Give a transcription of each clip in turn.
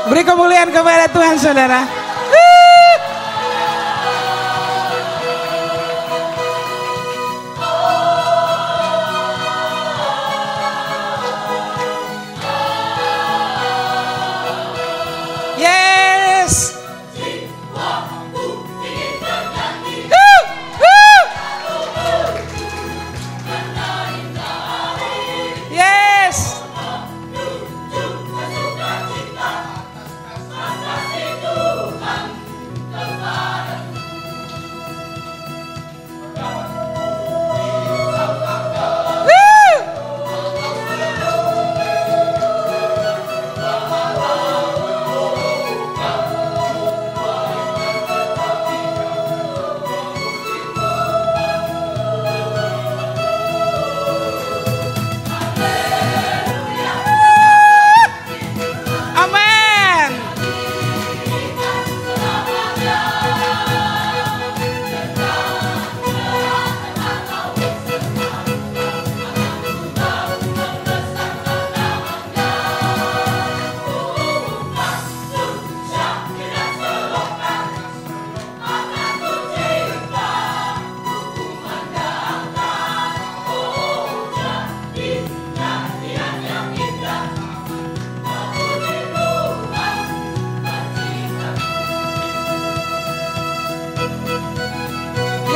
Beri kemuliaan kepada Tuhan, saudara. Yes. Yes.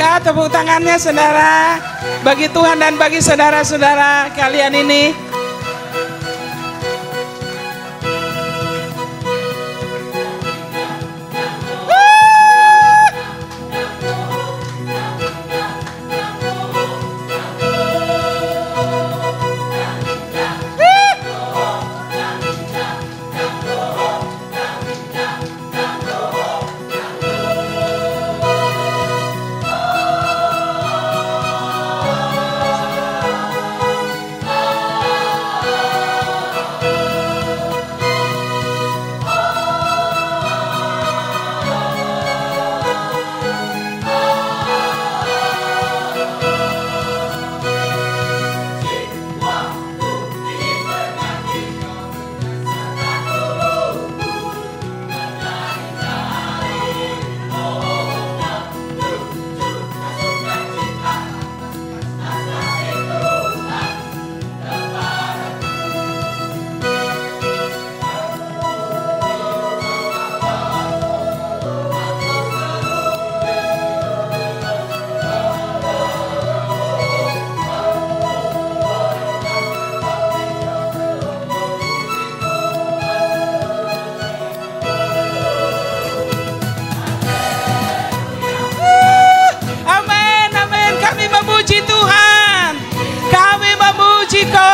Ya, tepuk tangannya saudara, bagi Tuhan dan bagi saudara-saudara kalian ini.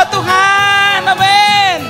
Tuhan, amin.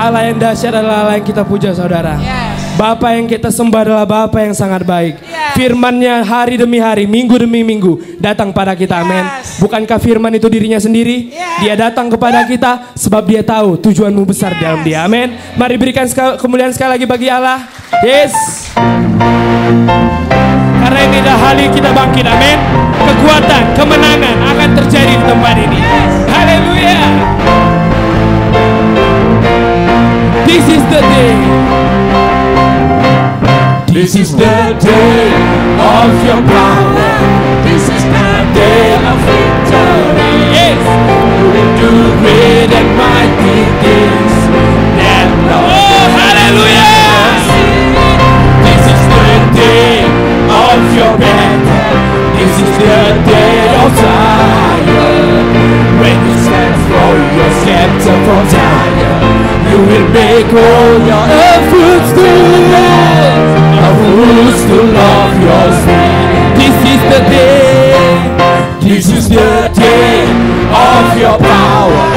Allah yang dahsyat adalah Allah yang kita puja, saudara. Yes. Bapa yang kita sembah adalah Bapa yang sangat baik. Yes. Firman-Nya hari demi hari, minggu demi minggu datang pada kita. Amin. Yes. Bukankah firman itu dirinya sendiri? Yes. Dia datang kepada kita sebab Dia tahu tujuanmu besar dalam Dia. Amin. Mari berikan kemuliaan sekali lagi bagi Allah. Yes. Karena ini adalah hari kita bangkit. Amin. Kekuatan, kemenangan akan terjadi di tempat ini. Haleluya. This is the day. This is the day of your power. This is the day of victory. Yes. You will do great and mighty things. That Lord. Oh, hallelujah. This is the day of your battle. This is the day will make all your a footstool of your spirit. This is the day of your power.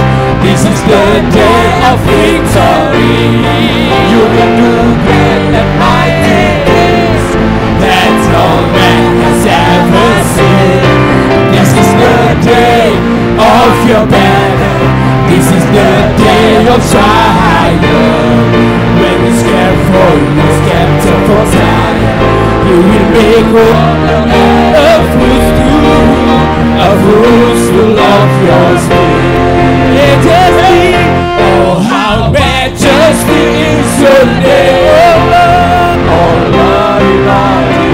This is the day of victory. You will do great and mighty things that no man has ever seen. This is the day of your battle. This is the day of triumph. When you scared for you, scared for Zion, you will make a footstool of your spirit. Majesty, oh how majesty is your name. Oh Lordy, Lordy,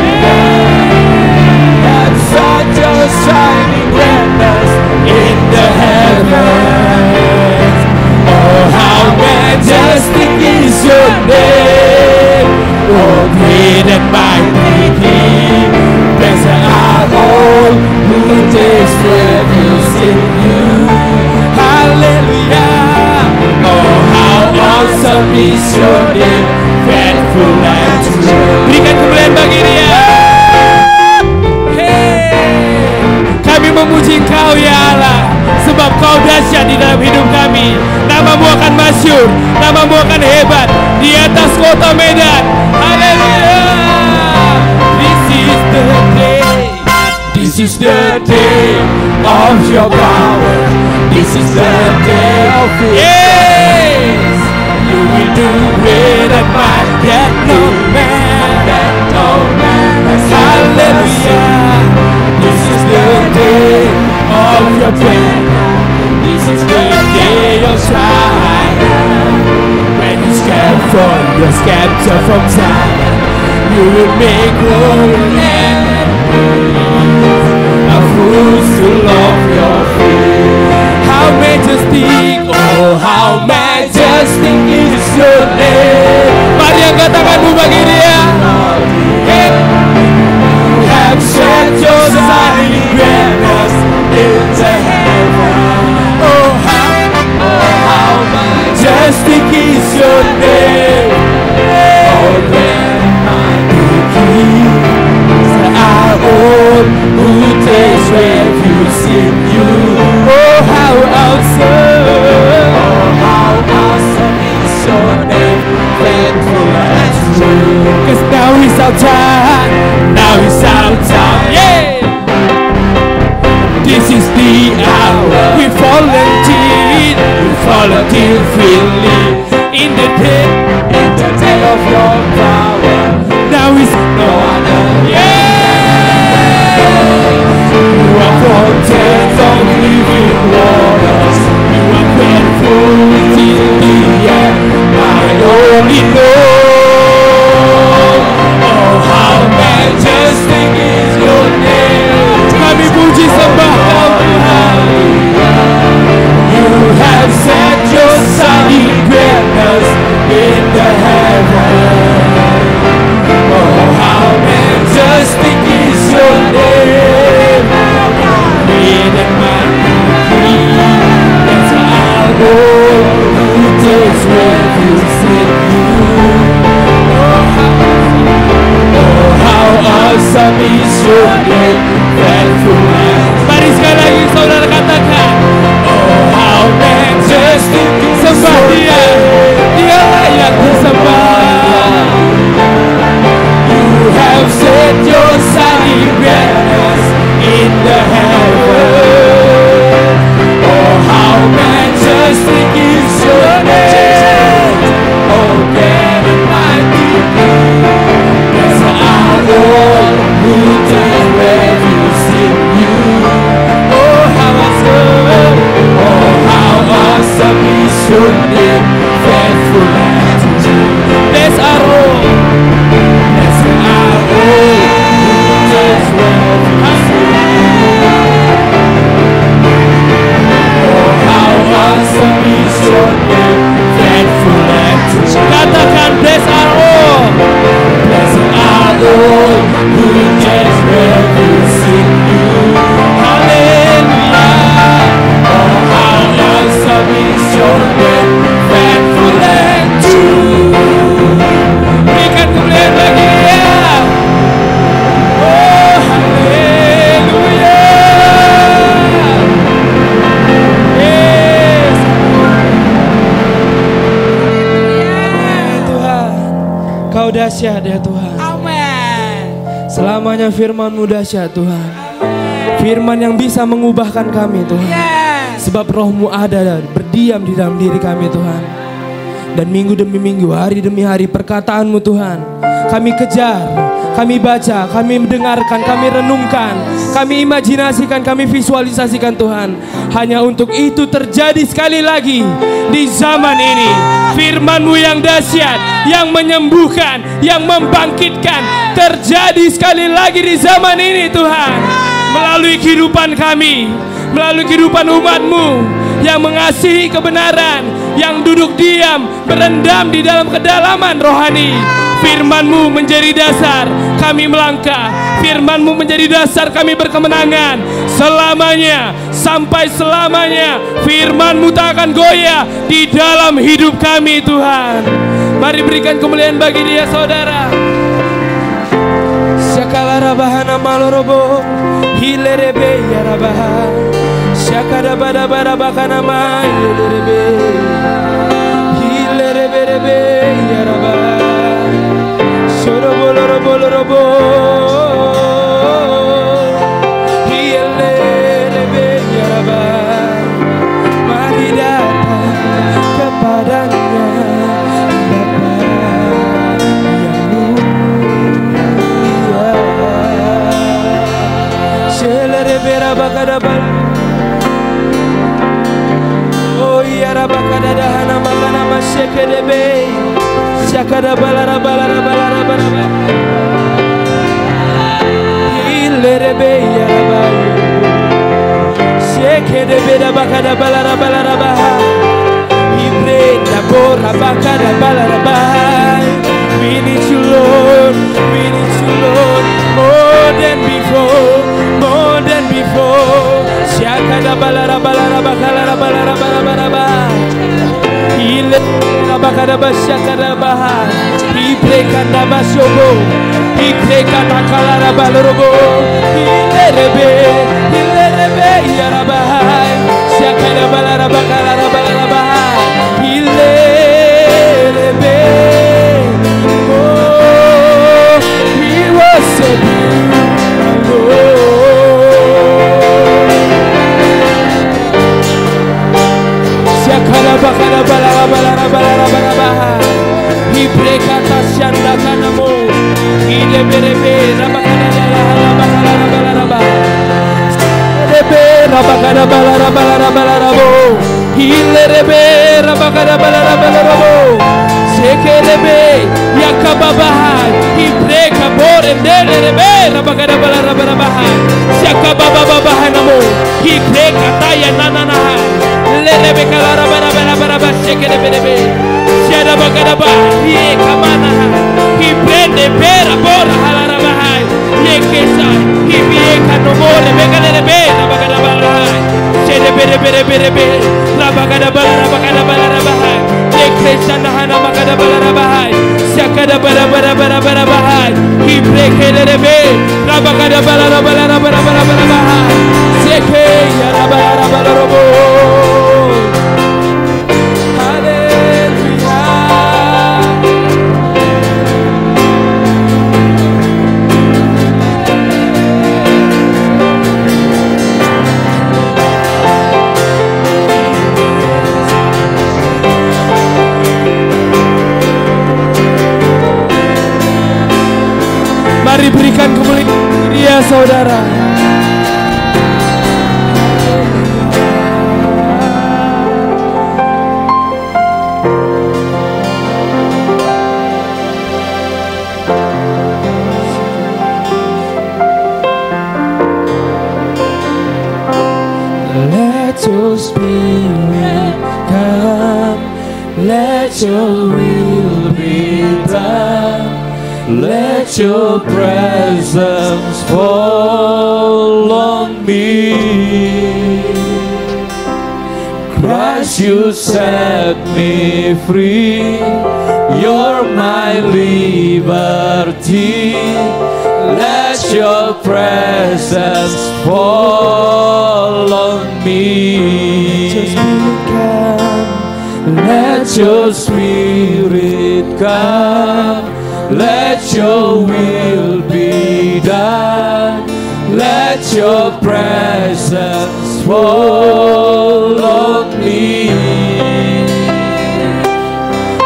and such a shining brightness in the heavens. Oh how majestic is your name. Oh great and mighty King, blessed are all who takes refuge in you. Hallelujah. Oh how awesome is your name, faithful and true. Berikan kemuliaan bagi Dia. Hey, kami memuji Engkau ya Allah, sebab Kau dahsyat di dalam hidup kami. Namamu akan masyhur, namamu akan hebat di atas kota Medan. Haleluya. This is the day of your power. This is the day of victory. Yes, you will do great and mighty that no man has. Hallelujah. This is the day of your prayer. This is the day of triumph. When you scatter from Zion, you will make glory a footstool of your feet. How majestic, oh how majestic is your name. Mari angkat tanganmu bagi Dia. You have set your shining brightness in the heaven. Oh how majestic is your name. Oh great and mighty King, are all who takes refuge in you. Oh how awesome is your name, faithful and true. 'Cause now is our time, yeah. This is the hour we volunteer freely in the day of your power. Now is no other, yeah. You are content of living waters. You are faithful till the end, my only Lord. Oh how majestic is your name. Kami puji sembah Kau Tuhan. You have set your shining greatness in the heavens. Oh how majestic is your name. Great and mighty King, that's our Lord who takes refuge in you. Oh how awesome is your name, faithful and. Mari sekali lagi saudara katakan, oh how majestic is your name. Dia layak disembah. You have set your shining brightness in the heaven. Oh how majestic Kau dahsyat ya Tuhan. Amin. Selamanya firman-Mu dahsyat Tuhan. Firman yang bisa mengubahkan kami Tuhan. Yes. Sebab Roh-Mu ada dan berdiam di dalam diri kami Tuhan. Dan minggu demi minggu, hari demi hari perkataan-Mu Tuhan kami kejar, kami baca, kami mendengarkan, kami renungkan, kami imajinasikan, kami visualisasikan Tuhan. Hanya untuk itu terjadi sekali lagi di zaman ini. Firman-Mu yang dahsyat, yang menyembuhkan, yang membangkitkan, terjadi sekali lagi di zaman ini Tuhan. Melalui kehidupan kami, melalui kehidupan umat-Mu yang mengasihi kebenaran, yang duduk diam, berendam di dalam kedalaman rohani. Firman-Mu menjadi dasar kami melangkah. Firman-Mu menjadi dasar kami berkemenangan selamanya, sampai selamanya. Firman-Mu tak akan goyah di dalam hidup kami Tuhan. Mari berikan kemuliaan bagi Dia saudara. Syakala rabahana malorobo hilerebe ya rabah. Syakada bada bada bakana ma hilerebe hilerebe ya rabah. Shorobolorobolorobo hilerebe ya rabah. Mari datang kepadanya Bapa yang mulia. Shelerebe rabakadabal. Oh ya rabakadadahana makana masyekedebe. Syakada balara balara balara balara hilerebe ya rabah. Shekedebe rabakada balara balara baha hibre dabora bakada balara baha. We need you Lord, we need you Lord, more than before, more than before. Syakada balara balara bakala balara balara baha hile rabakada basyakada baha hibre kanda basyobo hibre kanda kalara balorobo hilerebe ya rabah. Syakada balara bakala balara baha hilerebe. Oh, we worship you Lord. Syakada bakada balara balara balara balara hibre kata syanda kanamo hilerebe rabakada balara balara balara rabakada balara balara balara bo hilerebe rabakada balara balara bo sekelebe yakababah hibreka bore ndelebe rabakada balara balara syakabababah namo hibreka taya nanana lelebe kalara balara balara sekelebe syada bakada ba yekamana hibrende pera bora halara bahai yekesa hibieka nomore bekalebe rabakada balara sedebe bere rabakada balara bahai yekesa nahana makada balara bahai syakada balara bahai hibrekelebe rabakada balara bahai seke ya rabara robo. Mari berikan kemuliaan Dia saudara. Let your spirit come, let your will be done. Let your presence fall on me. Christ, you set me free. You're my liberty. Let your presence fall on me. Let your spirit come. Let your will be done. Let your presence fall on me.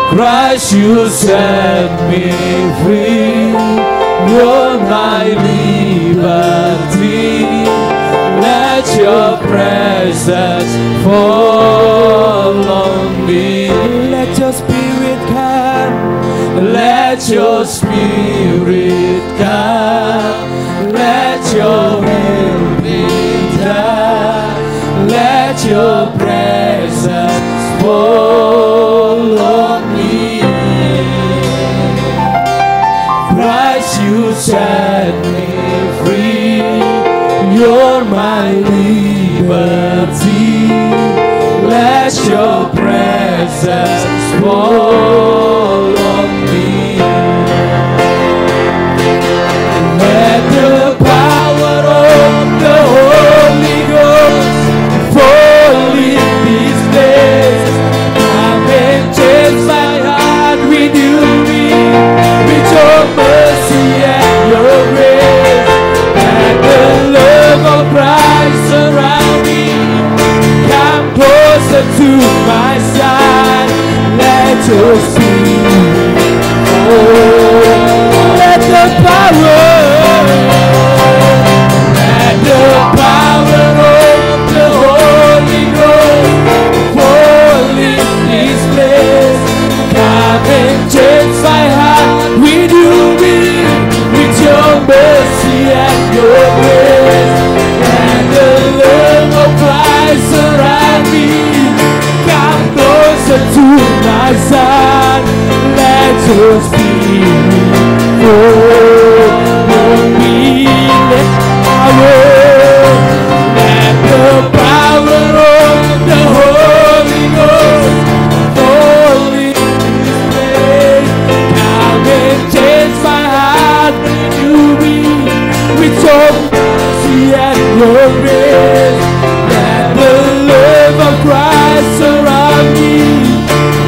Christ, you set me free. You're my liberty. Let your presence fall on me. Let your spirit come. Let your spirit come. Let your will be done. Let your presence fall on me. Christ, you set me free. You're my liberty. Let your presence fall on me. Let the power of the Holy Ghost fall in this place. Come and change my heart, renew me with your mercy and your grace. Let the love of Christ surround me. Come closer to my side. Let your spirit fall. Let the power of the Holy Ghost fall in this place. Come and change my heart, renew me with your mercy and your grace. And the love of Christ surround me. Come closer to my side. Let your spirit fall on me. Let the power of the Holy Ghost fall in this place. Come and change my heart, renew me with your mercy and your grace. Let the love of Christ surround me.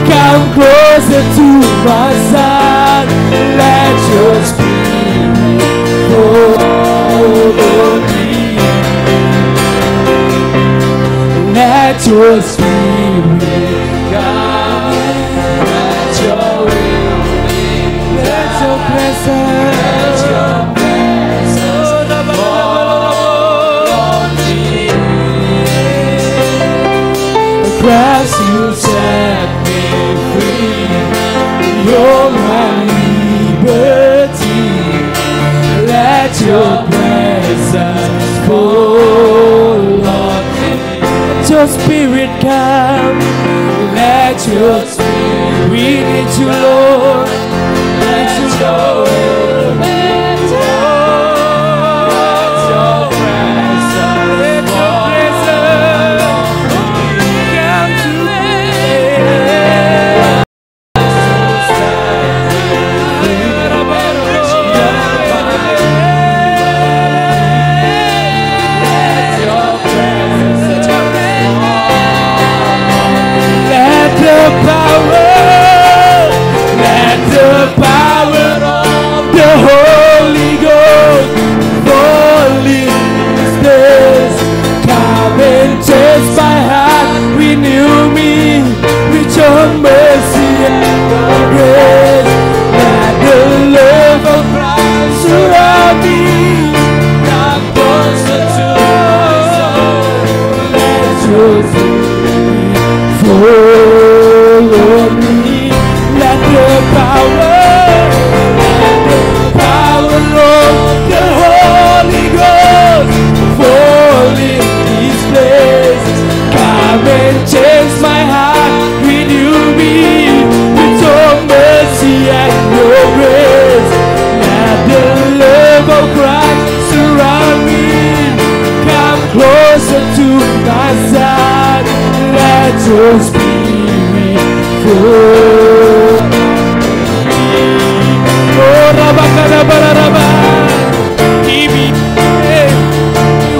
Come closer to my side. Let your spirit fall on me. Let your spirit come. Let your will be done. Let your presence fall on me. Christ, you set me free. You're my liberty. Let your presence fall on me. Let your spirit come. Let your spirit. We need you, Lord. Let your will be done. Let your presence fall on me. Come to me. Mercy and grace, let the love of Christ surround me. Come closer to my soul. Let your spirit fall on me. Let the power of the Holy Ghost fall in these places. Come and change my heart. Renew me with your mercy and your grace. Let the love of Christ surround me. Come closer to my side. Let your spirit fall. Oh, Rabakadabarabba, give me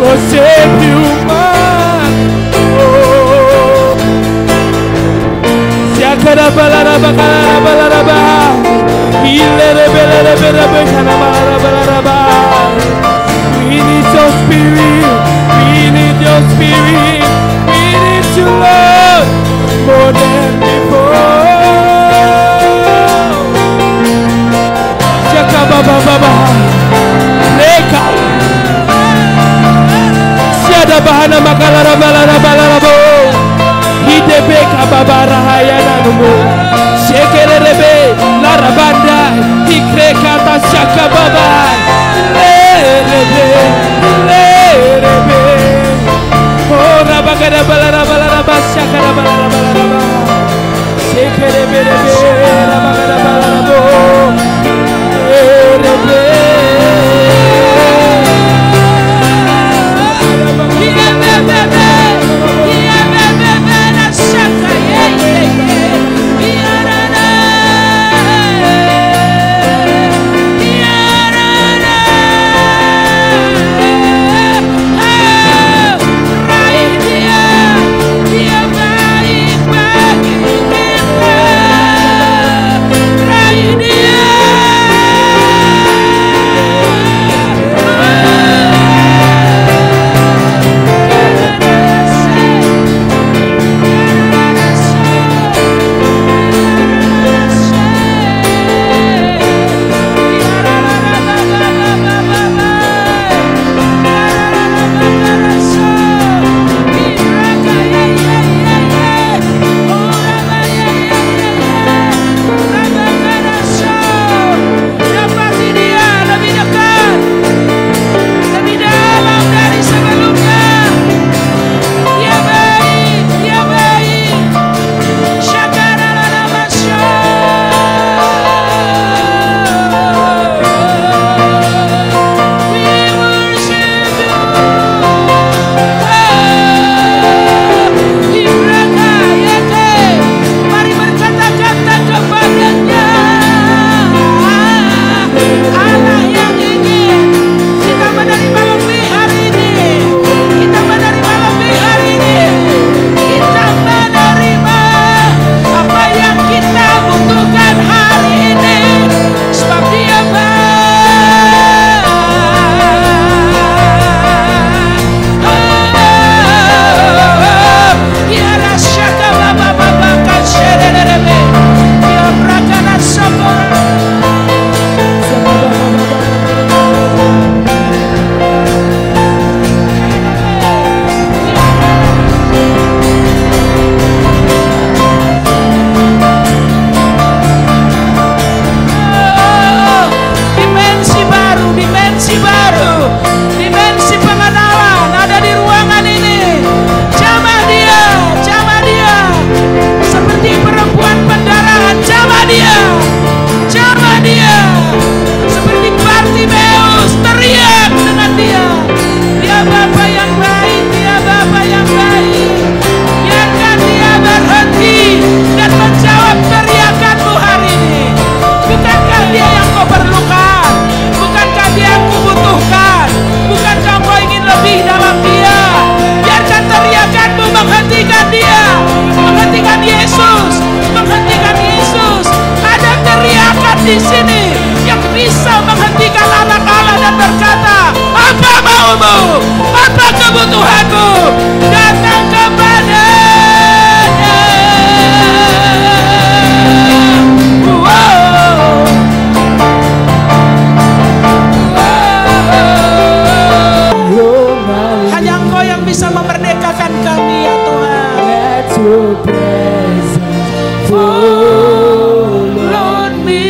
worship you, man. Oh, Yakadabarabba, di sini yang bisa menghentikan anak Allah dan berkata, apa maumu, apa kebutuhanmu, datang kepadanya. Hanya Engkau yang bisa memerdekakan kami ya Tuhan. Let your presence follow me.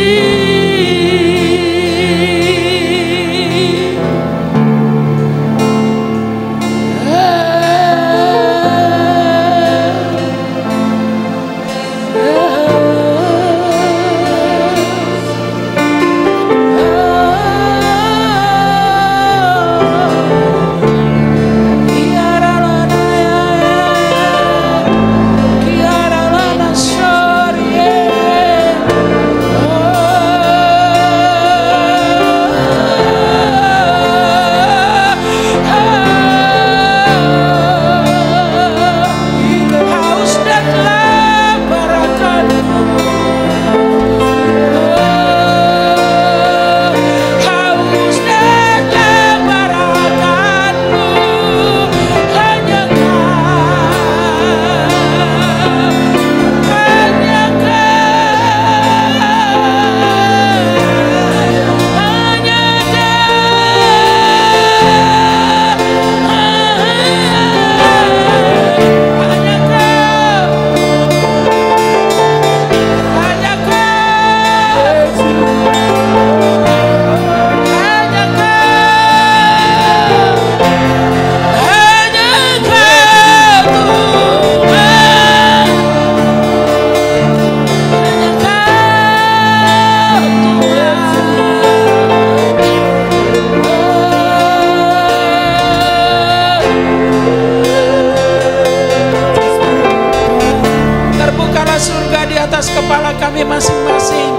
Masing-masing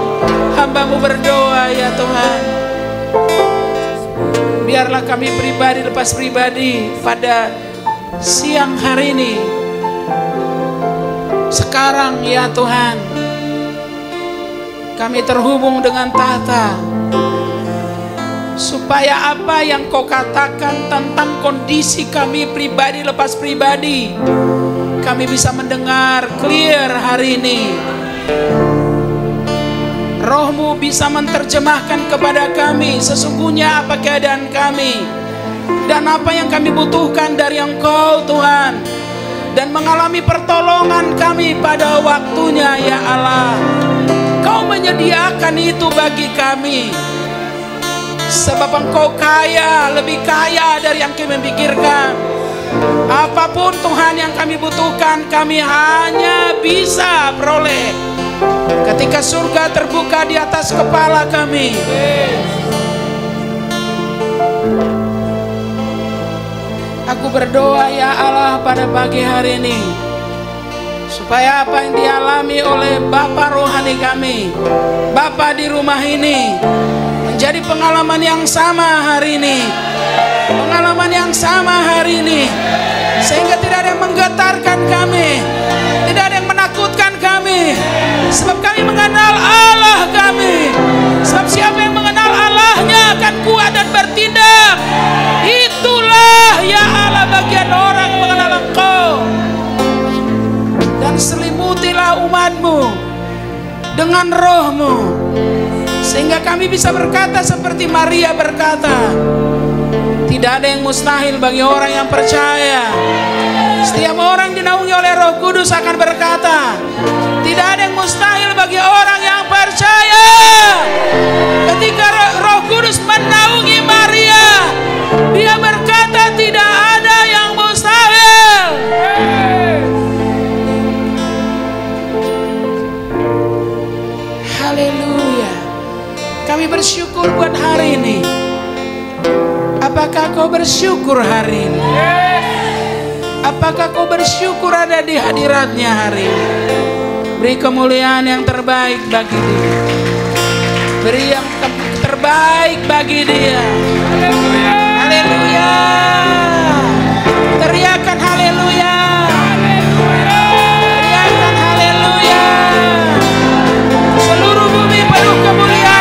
hamba-Mu berdoa ya Tuhan. Biarlah kami pribadi lepas pribadi pada siang hari ini, sekarang ya Tuhan, kami terhubung dengan tahta, supaya apa yang Kau katakan tentang kondisi kami pribadi lepas pribadi, kami bisa mendengar clear hari ini. Roh-Mu bisa menerjemahkan kepada kami sesungguhnya apa keadaan kami dan apa yang kami butuhkan dari Engkau Tuhan, dan mengalami pertolongan kami pada waktunya ya Allah. Kau menyediakan itu bagi kami, sebab Engkau kaya, lebih kaya dari yang kami pikirkan. Apapun Tuhan yang kami butuhkan, kami hanya bisa peroleh ketika surga terbuka di atas kepala kami. Aku berdoa ya Allah pada pagi hari ini, supaya apa yang dialami oleh Bapa rohani kami, Bapa di rumah ini, menjadi pengalaman yang sama hari ini, pengalaman yang sama hari ini, sehingga tidak ada yang menggetarkan kami, tidak ada yang menakutkan kami, sebab kami mengenal Allah kami. Sebab siapa yang mengenal Allahnya akan kuat dan bertindak. Itulah ya Allah bagian orang mengenal Engkau. Dan selimutilah umat-Mu dengan Roh-Mu, sehingga kami bisa berkata seperti Maria berkata, tidak ada yang mustahil bagi orang yang percaya. Setiap orang dinaungi oleh Roh Kudus akan berkata, tidak ada yang mustahil bagi orang yang percaya. Ketika Roh Kudus menaungi Maria, dia berkata tidak ada yang mustahil. Haleluya. Kami bersyukur buat hari ini. Apakah kau bersyukur hari ini? Apakah kau bersyukur ada di hadiratnya hari ini? Beri kemuliaan yang terbaik bagi dia. Beri yang terbaik bagi dia. Haleluya. Haleluya. Teriakan haleluya. Teriakan haleluya. Seluruh bumi penuh kemuliaan.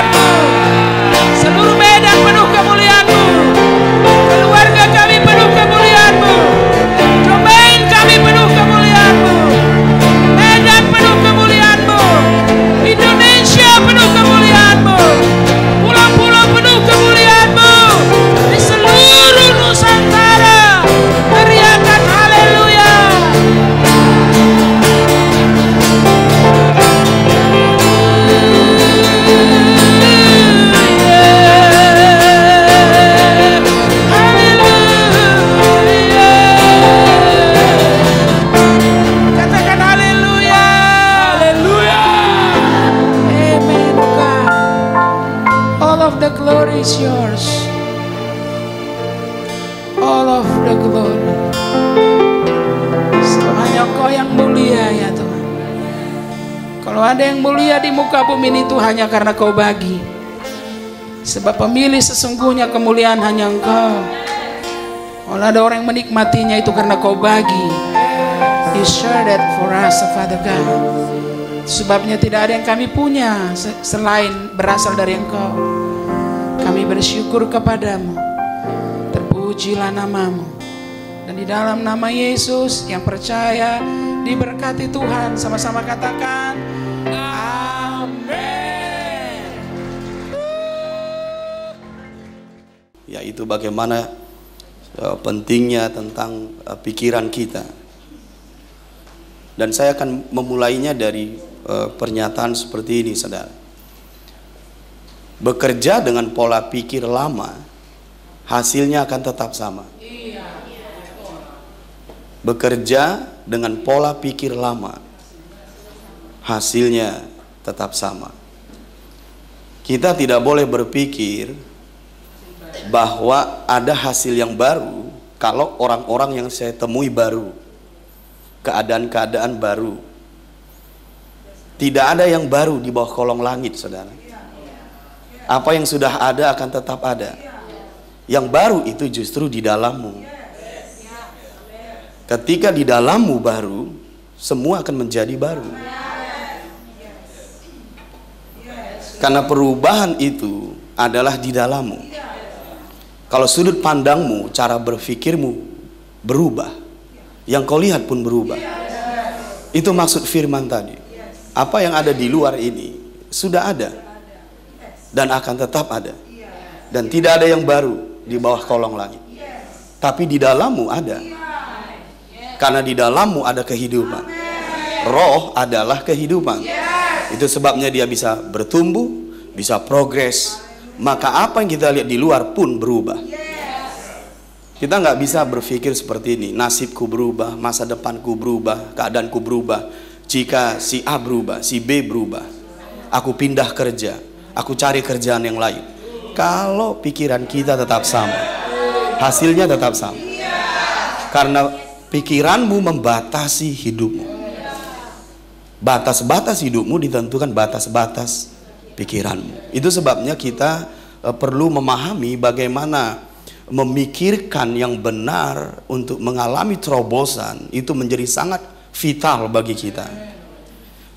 of the glory is yours. All of the glory. Hanya Engkau yang mulia ya Tuhan. Kalau ada yang mulia di muka bumi ini itu hanya karena Kau bagi. Sebab pemilih sesungguhnya kemuliaan hanya Engkau. Kalau ada orang yang menikmatinya itu karena Kau bagi. You share that for us, Father God. Sebabnya tidak ada yang kami punya selain berasal dari Engkau. Kami bersyukur kepadamu. Terpujilah namamu. Dan di dalam nama Yesus yang percaya diberkati Tuhan, sama-sama katakan amin. Yaitu bagaimana pentingnya tentang pikiran kita. Dan saya akan memulainya dari pernyataan seperti ini, saudara. Bekerja dengan pola pikir lama, hasilnya akan tetap sama. Bekerja dengan pola pikir lama, hasilnya tetap sama. Kita tidak boleh berpikir bahwa ada hasil yang baru kalau orang-orang yang saya temui baru, keadaan-keadaan baru. Tidak ada yang baru di bawah kolong langit, saudara. Apa yang sudah ada akan tetap ada. Yang baru itu justru di dalammu. Ketika di dalammu baru, semua akan menjadi baru. Karena perubahan itu adalah di dalammu. Kalau sudut pandangmu, cara berpikirmu berubah, yang kau lihat pun berubah. Itu maksud firman tadi. Apa yang ada di luar ini sudah ada dan akan tetap ada. Dan tidak ada yang baru di bawah kolong langit. Tapi di dalammu ada. Karena di dalammu ada kehidupan. Roh adalah kehidupan. Itu sebabnya dia bisa bertumbuh, bisa progres. Maka apa yang kita lihat di luar pun berubah. Kita nggak bisa berpikir seperti ini. Nasibku berubah, masa depanku berubah, keadaanku berubah. Jika si A berubah, si B berubah, aku pindah kerja, aku cari kerjaan yang lain. Kalau pikiran kita tetap sama, hasilnya tetap sama. Karena pikiranmu membatasi hidupmu. Batas-batas hidupmu ditentukan batas-batas pikiranmu. Itu sebabnya kita perlu memahami bagaimana memikirkan yang benar untuk mengalami terobosan itu menjadi sangat vital bagi kita.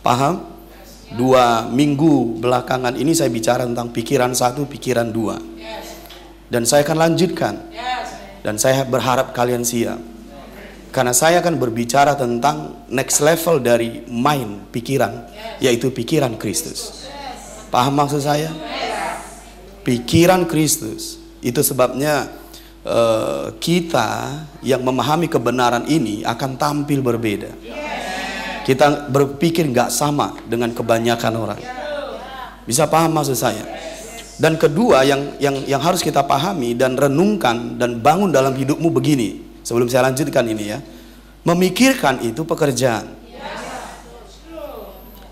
Paham? 2 minggu belakangan ini saya bicara tentang pikiran 1, pikiran 2. Dan saya akan lanjutkan. Dan saya berharap kalian siap. Karena saya akan berbicara tentang next level dari mind, pikiran, yaitu pikiran Kristus. Paham maksud saya? Pikiran Kristus. Itu sebabnya kita yang memahami kebenaran ini akan tampil berbeda. Kita berpikir nggak sama dengan kebanyakan orang. Bisa paham maksud saya? Dan kedua yang harus kita pahami dan renungkan dan bangun dalam hidupmu begini. Sebelum saya lanjutkan ini ya, memikirkan itu pekerjaan.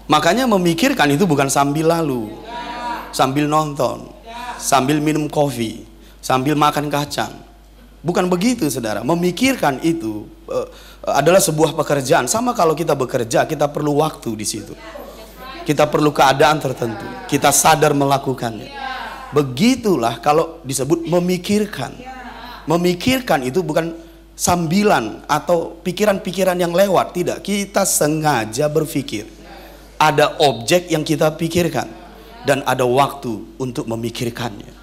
Makanya memikirkan itu bukan sambil lalu, sambil nonton, sambil minum kopi, sambil makan kacang. Bukan begitu, saudara. Memikirkan itu adalah sebuah pekerjaan. Sama kalau kita bekerja, kita perlu waktu di situ. Kita perlu keadaan tertentu. Kita sadar melakukannya. Begitulah kalau disebut memikirkan. Memikirkan itu bukan sambilan atau pikiran-pikiran yang lewat. Tidak, kita sengaja berpikir. Ada objek yang kita pikirkan dan ada waktu untuk memikirkannya.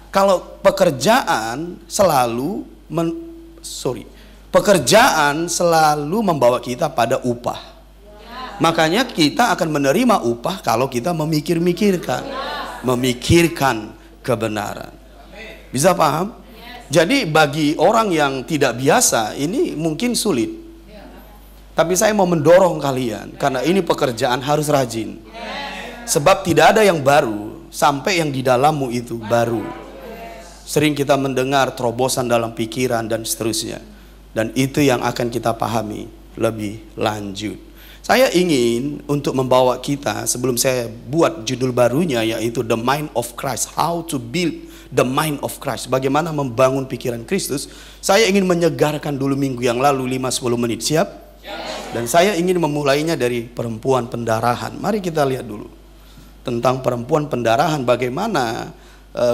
Kalau pekerjaan selalu membawa kita pada upah. Makanya kita akan menerima upah kalau kita memikirkan kebenaran. Bisa paham? Jadi bagi orang yang tidak biasa ini mungkin sulit. Tapi saya mau mendorong kalian karena ini pekerjaan harus rajin. Sebab tidak ada yang baru sampai yang di dalammu itu baru. Sering kita mendengar terobosan dalam pikiran dan seterusnya. Dan itu yang akan kita pahami lebih lanjut. Saya ingin untuk membawa kita, sebelum saya buat judul barunya, yaitu The Mind of Christ, How to Build the Mind of Christ, bagaimana membangun pikiran Kristus. Saya ingin menyegarkan dulu minggu yang lalu 5-10 menit, siap? Dan saya ingin memulainya dari perempuan pendarahan. Mari kita lihat dulu tentang perempuan pendarahan, bagaimana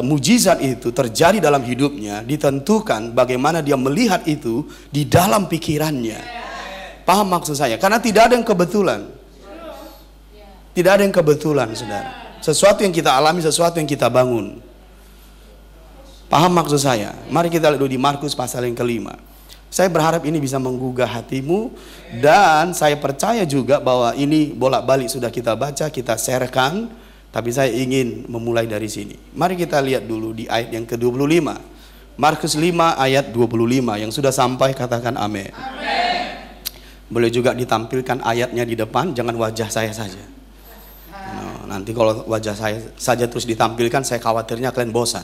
mujizat itu terjadi dalam hidupnya, ditentukan bagaimana dia melihat itu di dalam pikirannya. Paham maksud saya? Karena tidak ada yang kebetulan. Tidak ada yang kebetulan, saudara. Sesuatu yang kita alami, sesuatu yang kita bangun. Paham maksud saya? Mari kita lihat dulu di Markus pasal yang ke-5. Saya berharap ini bisa menggugah hatimu, dan saya percaya juga bahwa ini bolak-balik sudah kita baca, kita sharekan, tapi saya ingin memulai dari sini. Mari kita lihat dulu di ayat yang ke-25. Markus 5 ayat 25. Yang sudah sampai katakan amin. Boleh juga ditampilkan ayatnya di depan, jangan wajah saya saja. Nanti kalau wajah saya saja terus ditampilkan, saya khawatirnya kalian bosan.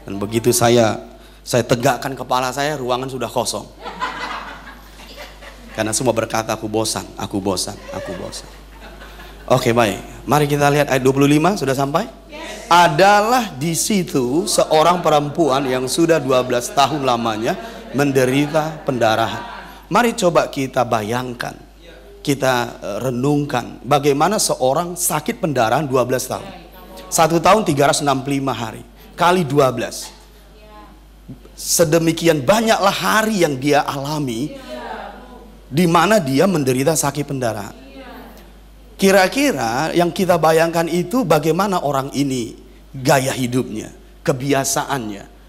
Dan begitu saya tegakkan kepala saya, ruangan sudah kosong. Karena semua berkata, aku bosan, aku bosan, aku bosan. Oke, baik. Mari kita lihat ayat 25, sudah sampai? Adalah di situ seorang perempuan yang sudah 12 tahun lamanya menderita pendarahan. Mari coba kita bayangkan, kita renungkan bagaimana seorang sakit pendarahan 12 tahun. 1 tahun 365 hari kali 12. Sedemikian banyaklah hari yang dia alami di mana dia menderita sakit pendarahan. Kira-kira yang kita bayangkan itu bagaimana orang ini gaya hidupnya, kebiasaannya.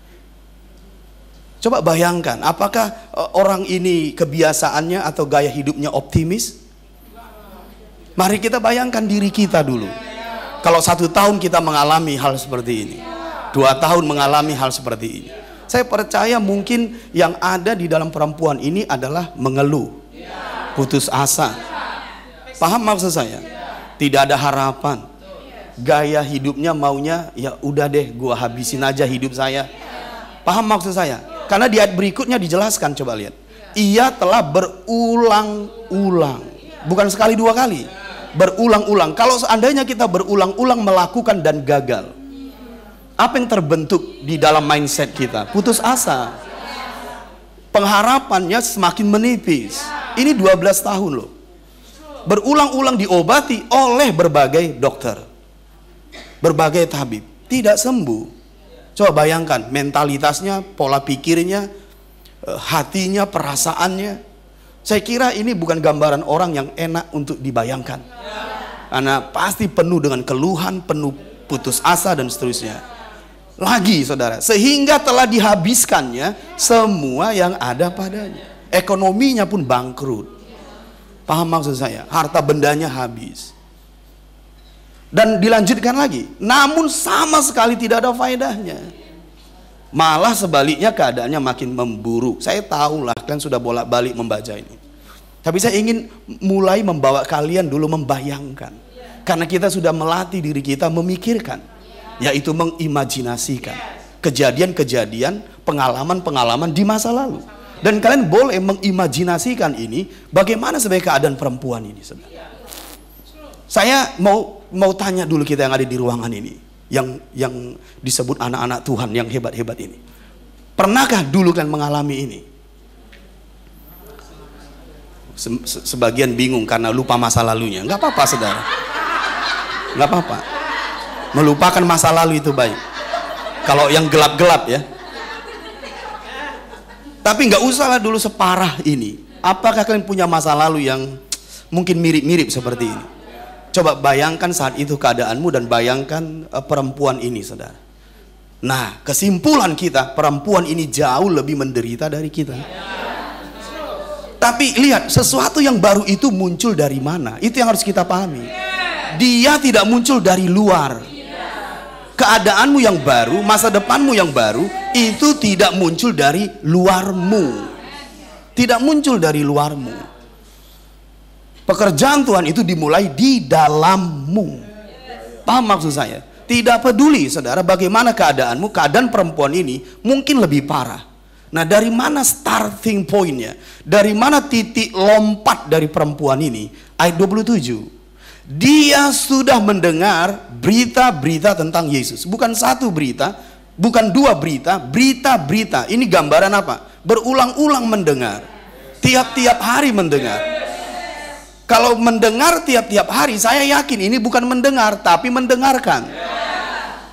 Coba bayangkan, apakah orang ini kebiasaannya atau gaya hidupnya optimis? Mari kita bayangkan diri kita dulu. Kalau 1 tahun kita mengalami hal seperti ini, 2 tahun mengalami hal seperti ini, saya percaya mungkin yang ada di dalam perempuan ini adalah mengeluh, putus asa. Paham maksud saya? Tidak ada harapan. Gaya hidupnya maunya, ya udah deh, gua habisin aja hidup saya. Paham maksud saya? Karena di ayat berikutnya dijelaskan, coba lihat. Ia telah berulang-ulang, bukan sekali 2 kali, berulang-ulang. Kalau seandainya kita berulang-ulang melakukan dan gagal, apa yang terbentuk di dalam mindset kita? Putus asa. Pengharapannya semakin menipis. Ini 12 tahun loh. Berulang-ulang diobati oleh berbagai dokter, berbagai tabib, tidak sembuh. Coba bayangkan mentalitasnya, pola pikirnya, hatinya, perasaannya. Saya kira ini bukan gambaran orang yang enak untuk dibayangkan. Karena pasti penuh dengan keluhan, penuh putus asa dan seterusnya. Lagi saudara, sehingga telah dihabiskannya semua yang ada padanya. Ekonominya pun bangkrut. Paham maksud saya? Harta bendanya habis. Dan dilanjutkan lagi, namun sama sekali tidak ada faedahnya. Malah sebaliknya keadaannya makin memburuk. Saya tahu lah, kalian sudah bolak-balik membaca ini. Tapi saya ingin mulai membawa kalian dulu membayangkan. Karena kita sudah melatih diri kita memikirkan, yaitu mengimajinasikan kejadian-kejadian, pengalaman-pengalaman di masa lalu. Dan kalian boleh mengimajinasikan ini, bagaimana sebenarnya keadaan perempuan ini sebenarnya. Saya mau tanya dulu kita yang ada di ruangan ini, yang disebut anak-anak Tuhan yang hebat-hebat ini. Pernahkah dulu kan mengalami ini? Sebagian bingung karena lupa masa lalunya. Nggak apa-apa saudara, nggak apa-apa. Melupakan masa lalu itu baik. Kalau yang gelap-gelap ya. Tapi nggak usahlah dulu separah ini. Apakah kalian punya masa lalu yang mungkin mirip-mirip seperti ini? Coba bayangkan saat itu keadaanmu dan bayangkan perempuan ini saudara. Nah, kesimpulan kita, perempuan ini jauh lebih menderita dari kita. Tapi lihat, sesuatu yang baru itu muncul dari mana? Itu yang harus kita pahami. Dia tidak muncul dari luar. Keadaanmu yang baru, masa depanmu yang baru, itu tidak muncul dari luarmu. Tidak muncul dari luarmu. Pekerjaan Tuhan itu dimulai di dalammu. Paham maksud saya? Tidak peduli saudara bagaimana keadaanmu, keadaan perempuan ini mungkin lebih parah. Nah, dari mana starting pointnya? Dari mana titik lompat dari perempuan ini? Ayat 27. Dia sudah mendengar berita-berita tentang Yesus. Bukan satu berita, bukan dua berita, berita-berita. Ini gambaran apa? Berulang-ulang mendengar. Tiap-tiap hari mendengar. Kalau mendengar tiap-tiap hari, saya yakin ini bukan mendengar, tapi mendengarkan.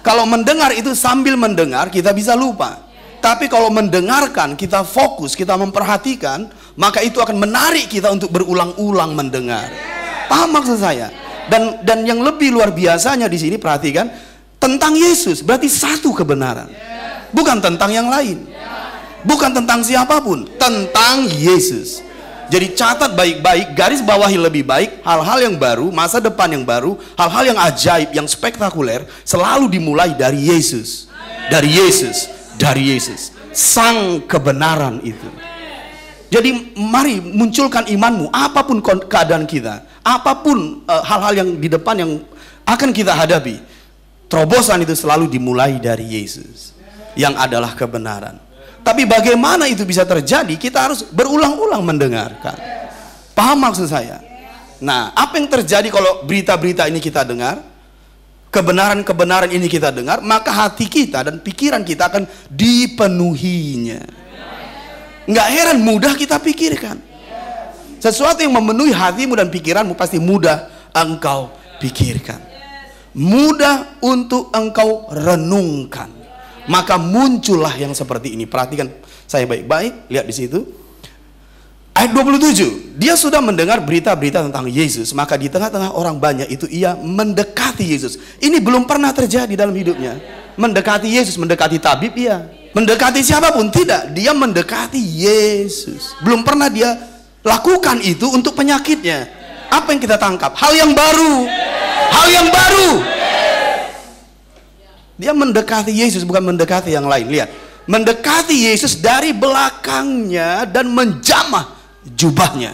Kalau mendengar itu sambil mendengar, kita bisa lupa. Tapi kalau mendengarkan, kita fokus, kita memperhatikan, maka itu akan menarik kita untuk berulang-ulang mendengar. Paham maksud saya? Dan yang lebih luar biasanya di sini, perhatikan, tentang Yesus, berarti satu kebenaran. Bukan tentang yang lain. Bukan tentang siapapun, tentang Yesus. Jadi catat baik-baik, garis bawahi lebih baik, hal-hal yang baru, masa depan yang baru, hal-hal yang ajaib, yang spektakuler, selalu dimulai dari Yesus. Dari Yesus. Dari Yesus, sang kebenaran itu. Jadi mari munculkan imanmu, apapun keadaan kita, apapun hal-hal yang di depan yang akan kita hadapi, terobosan itu selalu dimulai dari Yesus, yang adalah kebenaran. Tapi bagaimana itu bisa terjadi? Kita harus berulang-ulang mendengarkan. Paham maksud saya? Nah, apa yang terjadi kalau berita-berita ini kita dengar? Kebenaran-kebenaran ini kita dengar, maka hati kita dan pikiran kita akan dipenuhinya. Nggak heran mudah kita pikirkan. Sesuatu yang memenuhi hatimu dan pikiranmu pasti mudah engkau pikirkan. Mudah untuk engkau renungkan. Maka muncullah yang seperti ini. Perhatikan saya baik-baik, lihat di situ. Ayat 27, dia sudah mendengar berita-berita tentang Yesus, maka di tengah-tengah orang banyak itu ia mendekati Yesus. Ini belum pernah terjadi dalam hidupnya. Mendekati Yesus, mendekati tabib iya. Mendekati siapapun tidak, dia mendekati Yesus. Belum pernah dia lakukan itu untuk penyakitnya. Apa yang kita tangkap? Hal yang baru. Hal yang baru. Dia mendekati Yesus, bukan mendekati yang lain. Lihat, mendekati Yesus dari belakangnya dan menjamah jubahnya.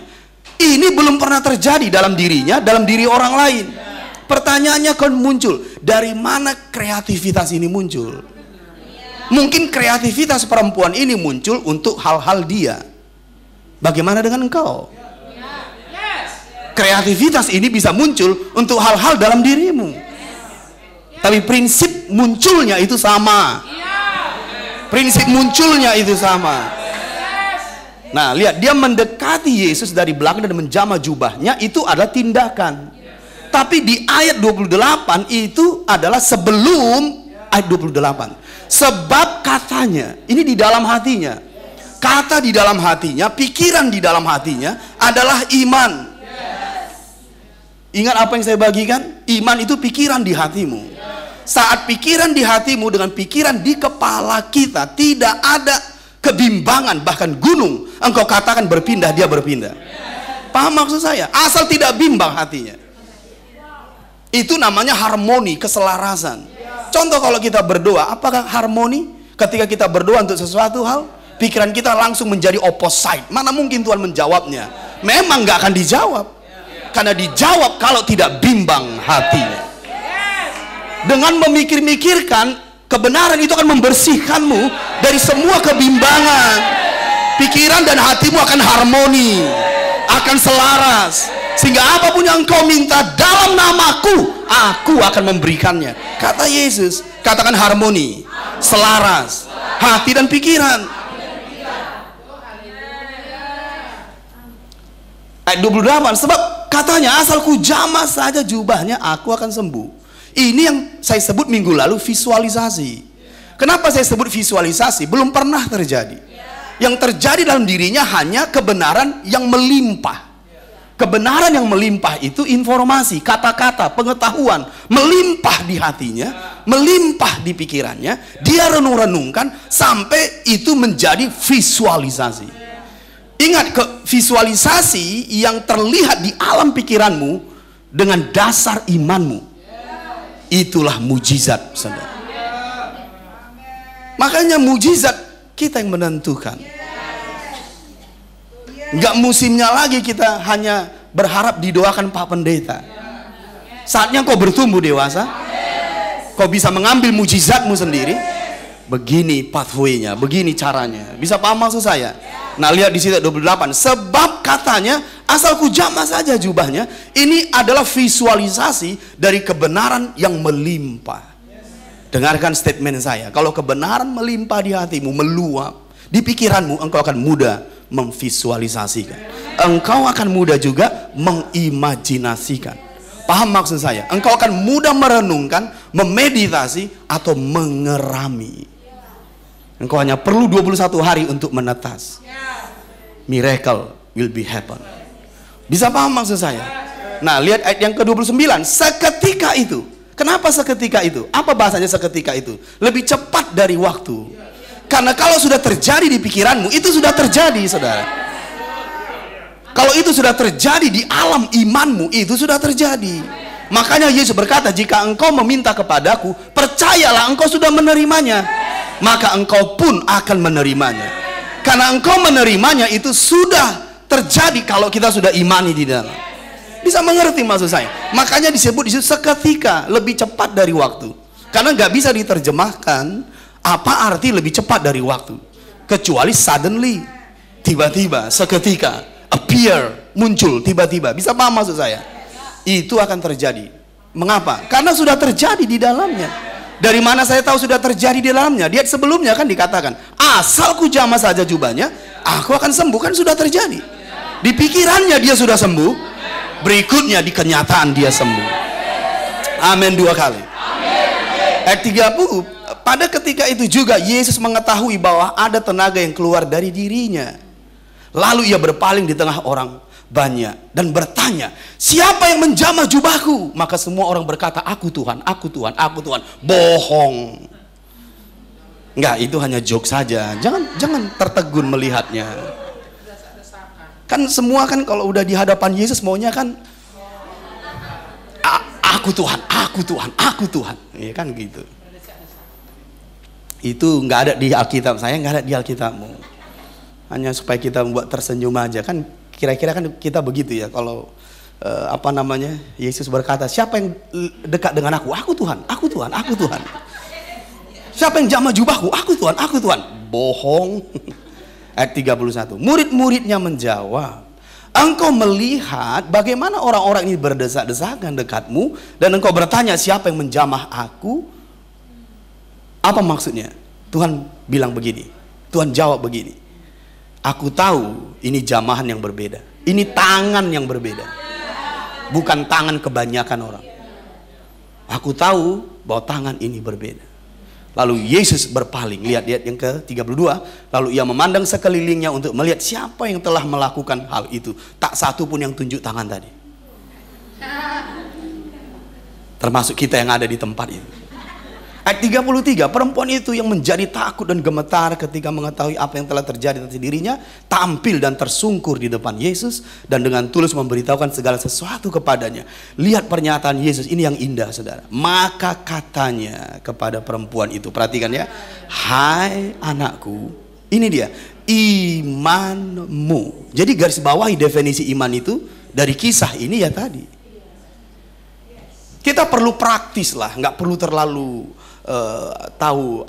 Ini belum pernah terjadi dalam dirinya, dalam diri orang lain. Pertanyaannya kan muncul, dari mana kreativitas ini muncul? Mungkin kreativitas perempuan ini muncul untuk hal-hal dia. Bagaimana dengan engkau? Kreativitas ini bisa muncul untuk hal-hal dalam dirimu. Tapi prinsip munculnya itu sama. Prinsip munculnya itu sama. Nah, lihat, dia mendekati Yesus dari belakang dan menjamah jubahnya, itu adalah tindakan. Tapi di ayat 28 itu adalah sebelum ayat 28. Sebab katanya, ini di dalam hatinya. Kata di dalam hatinya, pikiran di dalam hatinya adalah iman. Ingat apa yang saya bagikan? Iman itu pikiran di hatimu. Saat pikiran di hatimu dengan pikiran di kepala kita tidak ada kebimbangan, bahkan gunung engkau katakan berpindah, dia berpindah. Paham maksud saya? Asal tidak bimbang hatinya. Itu namanya harmoni, keselarasan. Contoh kalau kita berdoa, apakah harmoni? Ketika kita berdoa untuk sesuatu hal, pikiran kita langsung menjadi opposite. Mana mungkin Tuhan menjawabnya? Memang gak akan dijawab. Karena dijawab kalau tidak bimbang hatinya. Dengan memikir-mikirkan kebenaran itu akan membersihkanmu dari semua kebimbangan. Pikiran dan hatimu akan harmoni, akan selaras. Sehingga apapun yang engkau minta dalam namaku, aku akan memberikannya. Kata Yesus, katakan harmoni, selaras, hati dan pikiran. Ayat 28, sebab katanya asal ku jamah saja jubahnya, aku akan sembuh. Ini yang saya sebut minggu lalu visualisasi. Kenapa saya sebut visualisasi? Belum pernah terjadi. Yang terjadi dalam dirinya hanya kebenaran yang melimpah. Kebenaran yang melimpah itu informasi, kata-kata, pengetahuan melimpah di hatinya, melimpah di pikirannya. Dia renung-renungkan sampai itu menjadi visualisasi. Ingat, visualisasi yang terlihat di alam pikiranmu dengan dasar imanmu, itulah mujizat, saudara. Makanya mujizat kita yang menentukan. Enggak musimnya lagi kita hanya berharap didoakan Pak Pendeta. Saatnya kau bertumbuh dewasa. Kau bisa mengambil mujizatmu sendiri. Begini pathway-nya, begini caranya. Bisa paham maksud saya? Nah, lihat di situ 28. Sebab katanya, asal ku jamah saja jubahnya. Ini adalah visualisasi dari kebenaran yang melimpah. Dengarkan statement saya. Kalau kebenaran melimpah di hatimu, meluap di pikiranmu, engkau akan mudah memvisualisasikan. Engkau akan mudah juga mengimajinasikan. Paham maksud saya? Engkau akan mudah merenungkan, memeditasi, atau mengerami. Engkau hanya perlu 21 hari untuk menetas. Miracle will be happen. Bisa paham maksud saya? Nah, lihat ayat yang ke-29. Seketika itu. Kenapa seketika itu? Apa bahasanya seketika itu? Lebih cepat dari waktu. Karena kalau sudah terjadi di pikiranmu, itu sudah terjadi, saudara. Kalau itu sudah terjadi di alam imanmu, itu sudah terjadi. Makanya Yesus berkata, jika engkau meminta kepadaku, percayalah engkau sudah menerimanya, maka engkau pun akan menerimanya. Karena engkau menerimanya itu sudah terjadi kalau kita sudah imani di dalam. Bisa mengerti maksud saya? Makanya disebut di situ seketika, lebih cepat dari waktu. Karena nggak bisa diterjemahkan apa arti lebih cepat dari waktu, kecuali suddenly, tiba-tiba, seketika, appear, muncul tiba-tiba. Bisa paham maksud saya? Itu akan terjadi. Mengapa? Karena sudah terjadi di dalamnya. Dari mana saya tahu sudah terjadi di dalamnya? Dia sebelumnya kan dikatakan, asal ku jamah saja jubahnya, aku akan sembuh. Kan sudah terjadi. Di pikirannya dia sudah sembuh. Berikutnya di kenyataan dia sembuh. Amin 2 kali. Ayat 30. Pada ketika itu juga Yesus mengetahui bahwa ada tenaga yang keluar dari dirinya. Lalu ia berpaling di tengah orang banyak dan bertanya, siapa yang menjamah jubahku? Maka semua orang berkata, aku Tuhan, aku Tuhan, aku Tuhan. Bohong. Enggak, itu hanya joke saja. Jangan tertegun melihatnya. Kan semua kan kalau udah di hadapan Yesus maunya kan aku Tuhan, aku Tuhan, aku Tuhan. Ya kan gitu. Itu nggak ada di Alkitab saya, nggak ada di Alkitabmu. Hanya supaya kita membuat tersenyum aja kan. Kira-kira kan kita begitu ya. Kalau Yesus berkata, siapa yang dekat dengan aku? Aku Tuhan, aku Tuhan, aku Tuhan. Siapa yang jamah jubahku? Aku Tuhan, aku Tuhan. Bohong. Ayat 31. Murid-muridnya menjawab, engkau melihat bagaimana orang-orang ini berdesak-desakan dekatmu, dan engkau bertanya siapa yang menjamah aku? Apa maksudnya? Tuhan bilang begini, Tuhan jawab begini, aku tahu ini jamahan yang berbeda, ini tangan yang berbeda, bukan tangan kebanyakan orang. Aku tahu bahwa tangan ini berbeda. Lalu Yesus berpaling, lihat yang ke-32. Lalu ia memandang sekelilingnya untuk melihat siapa yang telah melakukan hal itu. Tak satu pun yang tunjuk tangan tadi, termasuk kita yang ada di tempat itu. Ayat 33, perempuan itu yang menjadi takut dan gemetar ketika mengetahui apa yang telah terjadi atas dirinya, tampil dan tersungkur di depan Yesus dan dengan tulus memberitahukan segala sesuatu kepadanya. Lihat pernyataan Yesus ini yang indah, saudara. Maka katanya kepada perempuan itu, perhatikan ya, hai anakku, ini dia, imanmu. Jadi garis bawahi definisi iman itu dari kisah ini ya tadi. Kita perlu praktis lah, nggak perlu terlalu tahu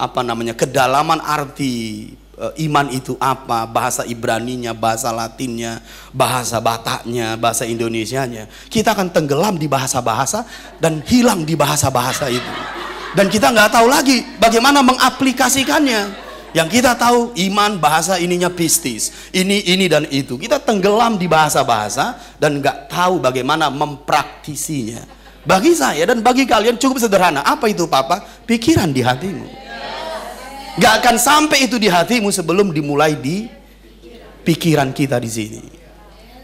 kedalaman arti iman itu apa, bahasa Ibraninya, bahasa Latinnya, bahasa Bataknya, bahasa Indonesianya. Kita akan tenggelam di bahasa-bahasa dan hilang di bahasa-bahasa itu, dan kita nggak tahu lagi bagaimana mengaplikasikannya. Yang kita tahu iman bahasa ininya pistis, ini dan itu. Kita tenggelam di bahasa-bahasa dan nggak tahu bagaimana mempraktisinya. Bagi saya dan bagi kalian cukup sederhana. Apa itu Papa? Pikiran di hatimu. Gak akan sampai itu di hatimu sebelum dimulai di pikiran kita di sini.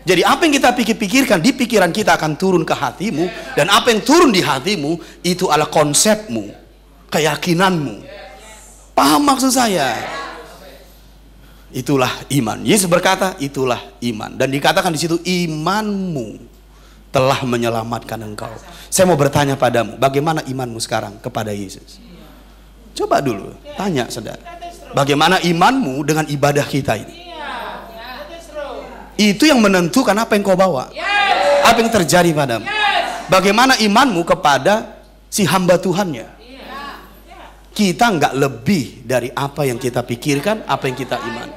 Jadi apa yang kita pikirkan di pikiran kita akan turun ke hatimu, dan apa yang turun di hatimu itu adalah konsepmu, keyakinanmu. Paham maksud saya? Itulah iman. Yesus berkata, itulah iman, dan dikatakan di situ imanmu telah menyelamatkan engkau. Saya mau bertanya padamu, bagaimana imanmu sekarang kepada Yesus? Coba dulu tanya, saudara. Bagaimana imanmu dengan ibadah kita ini? Itu yang menentukan apa yang kau bawa, apa yang terjadi padamu. Bagaimana imanmu kepada si hamba Tuhannya? kita nggak lebih dari apa yang kita pikirkan, apa yang kita imani.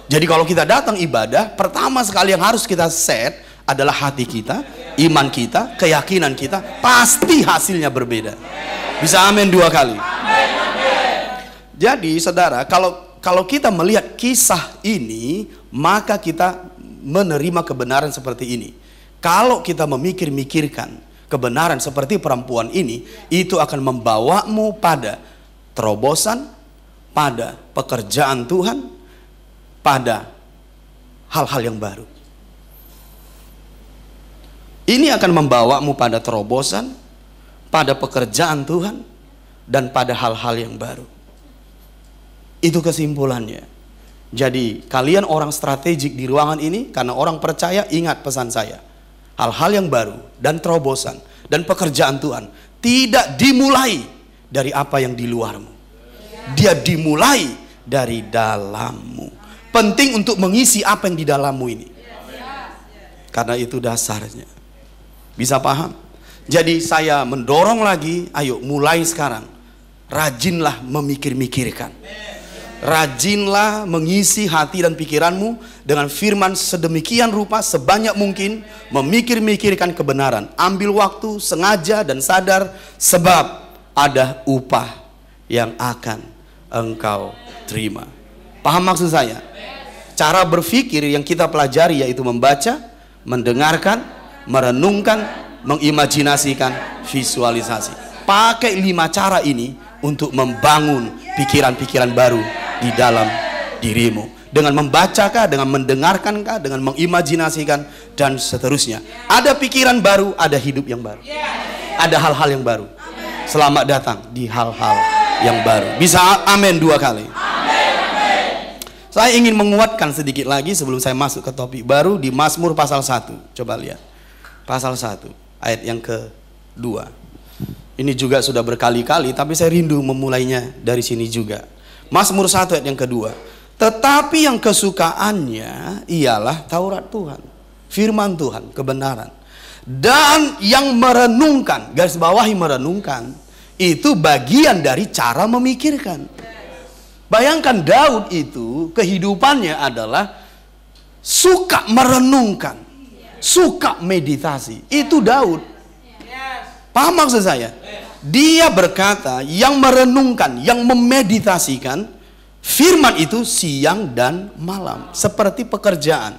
Jadi kalau kita datang ibadah, pertama sekali yang harus kita set adalah hati kita, iman kita, keyakinan kita. Pasti hasilnya berbeda. Bisa amin 2 kali. Jadi saudara, kalau kita melihat kisah ini, maka kita menerima kebenaran seperti ini. Kalau kita memikir-mikirkan kebenaran seperti perempuan ini, itu akan membawamu pada terobosan, pada pekerjaan Tuhan, pada hal-hal yang baru. Ini akan membawamu pada terobosan, pada pekerjaan Tuhan, dan pada hal-hal yang baru. Itu kesimpulannya. Jadi kalian orang strategik di ruangan ini, karena orang percaya, ingat pesan saya. Hal-hal yang baru dan terobosan dan pekerjaan Tuhan tidak dimulai dari apa yang di luarmu. Dia dimulai dari dalammu. Penting untuk mengisi apa yang di dalammu ini. Karena itu dasarnya. Bisa paham? Jadi saya mendorong lagi, ayo mulai sekarang. Rajinlah memikir-mikirkan. Rajinlah mengisi hati dan pikiranmu dengan firman sedemikian rupa sebanyak mungkin. Memikir-mikirkan kebenaran. Ambil waktu, sengaja dan sadar. Sebab ada upah yang akan engkau terima. Paham maksud saya? Cara berpikir yang kita pelajari yaitu membaca, mendengarkan, merenungkan, mengimajinasikan, visualisasi. Pakai 5 cara ini untuk membangun pikiran-pikiran baru di dalam dirimu. Dengan membacakah, dengan mendengarkankah, dengan mengimajinasikan, dan seterusnya. Ada pikiran baru, ada hidup yang baru. Ada hal-hal yang baru. Selamat datang di hal-hal yang baru. Bisa amin 2 kali. Saya ingin menguatkan sedikit lagi sebelum saya masuk ke topik baru di Mazmur pasal 1. Coba lihat. Pasal 1, ayat yang ke-2. Ini juga sudah berkali-kali, tapi saya rindu memulainya dari sini juga. Mazmur 1 ayat yang ke-2. Tetapi yang kesukaannya ialah Taurat Tuhan, firman Tuhan, kebenaran. Dan yang merenungkan, garis bawahi merenungkan, itu bagian dari cara memikirkan. Bayangkan Daud itu kehidupannya adalah suka merenungkan, suka meditasi. Itu Daud. Paham maksud saya? Dia berkata yang merenungkan, yang memeditasikan firman itu siang dan malam, seperti pekerjaan.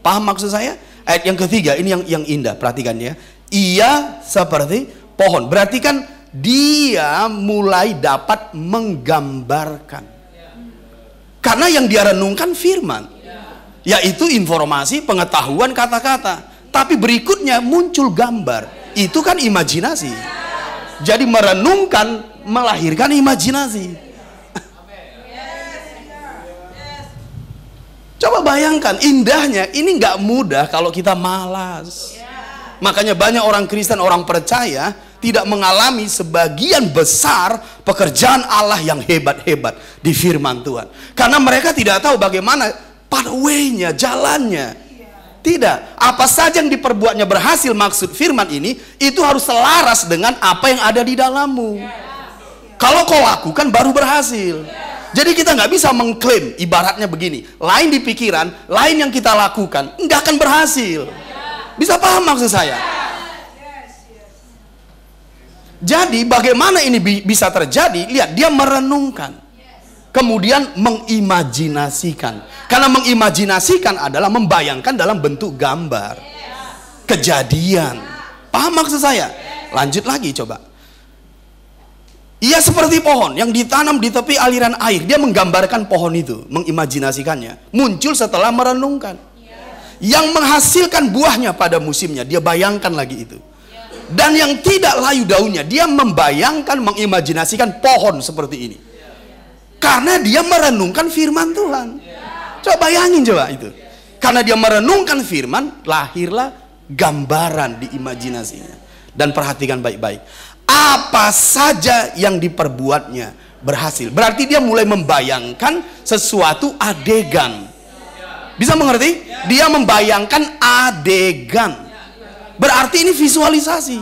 Paham maksud saya? Ayat yang ketiga ini yang indah, perhatikan ya. Ia seperti pohon. Berarti kan dia mulai dapat menggambarkan. Karena yang dia renungkan firman, yaitu informasi, pengetahuan, kata-kata. Tapi berikutnya muncul gambar. Itu kan imajinasi. Jadi merenungkan melahirkan imajinasi. Coba bayangkan indahnya. Ini nggak mudah kalau kita malas. Makanya banyak orang Kristen, orang percaya tidak mengalami sebagian besar pekerjaan Allah yang hebat-hebat di firman Tuhan. Karena mereka tidak tahu bagaimana pathway-nya, jalannya. Tidak. Apa saja yang diperbuatnya berhasil, maksud firman ini, itu harus selaras dengan apa yang ada di dalammu. Kalau kau lakukan baru berhasil. Jadi kita nggak bisa mengklaim, ibaratnya begini. Lain di pikiran, lain yang kita lakukan, nggak akan berhasil. Bisa paham maksud saya? Jadi bagaimana ini bisa terjadi? Lihat, dia merenungkan. Kemudian mengimajinasikan. Karena mengimajinasikan adalah membayangkan dalam bentuk gambar. Kejadian. Paham maksud saya? Lanjut lagi coba. Ia seperti pohon yang ditanam di tepi aliran air. Dia menggambarkan pohon itu, mengimajinasikannya. Muncul setelah merenungkan. Yang menghasilkan buahnya pada musimnya. Dia bayangkan lagi itu. Dan yang tidak layu daunnya, dia membayangkan, mengimajinasikan pohon seperti ini. Karena dia merenungkan firman Tuhan. Coba bayangin coba itu. Karena dia merenungkan firman, lahirlah gambaran di imajinasinya. Dan perhatikan baik-baik. Apa saja yang diperbuatnya berhasil. Berarti dia mulai membayangkan sesuatu adegan. Bisa mengerti? Dia membayangkan adegan. Berarti ini visualisasi.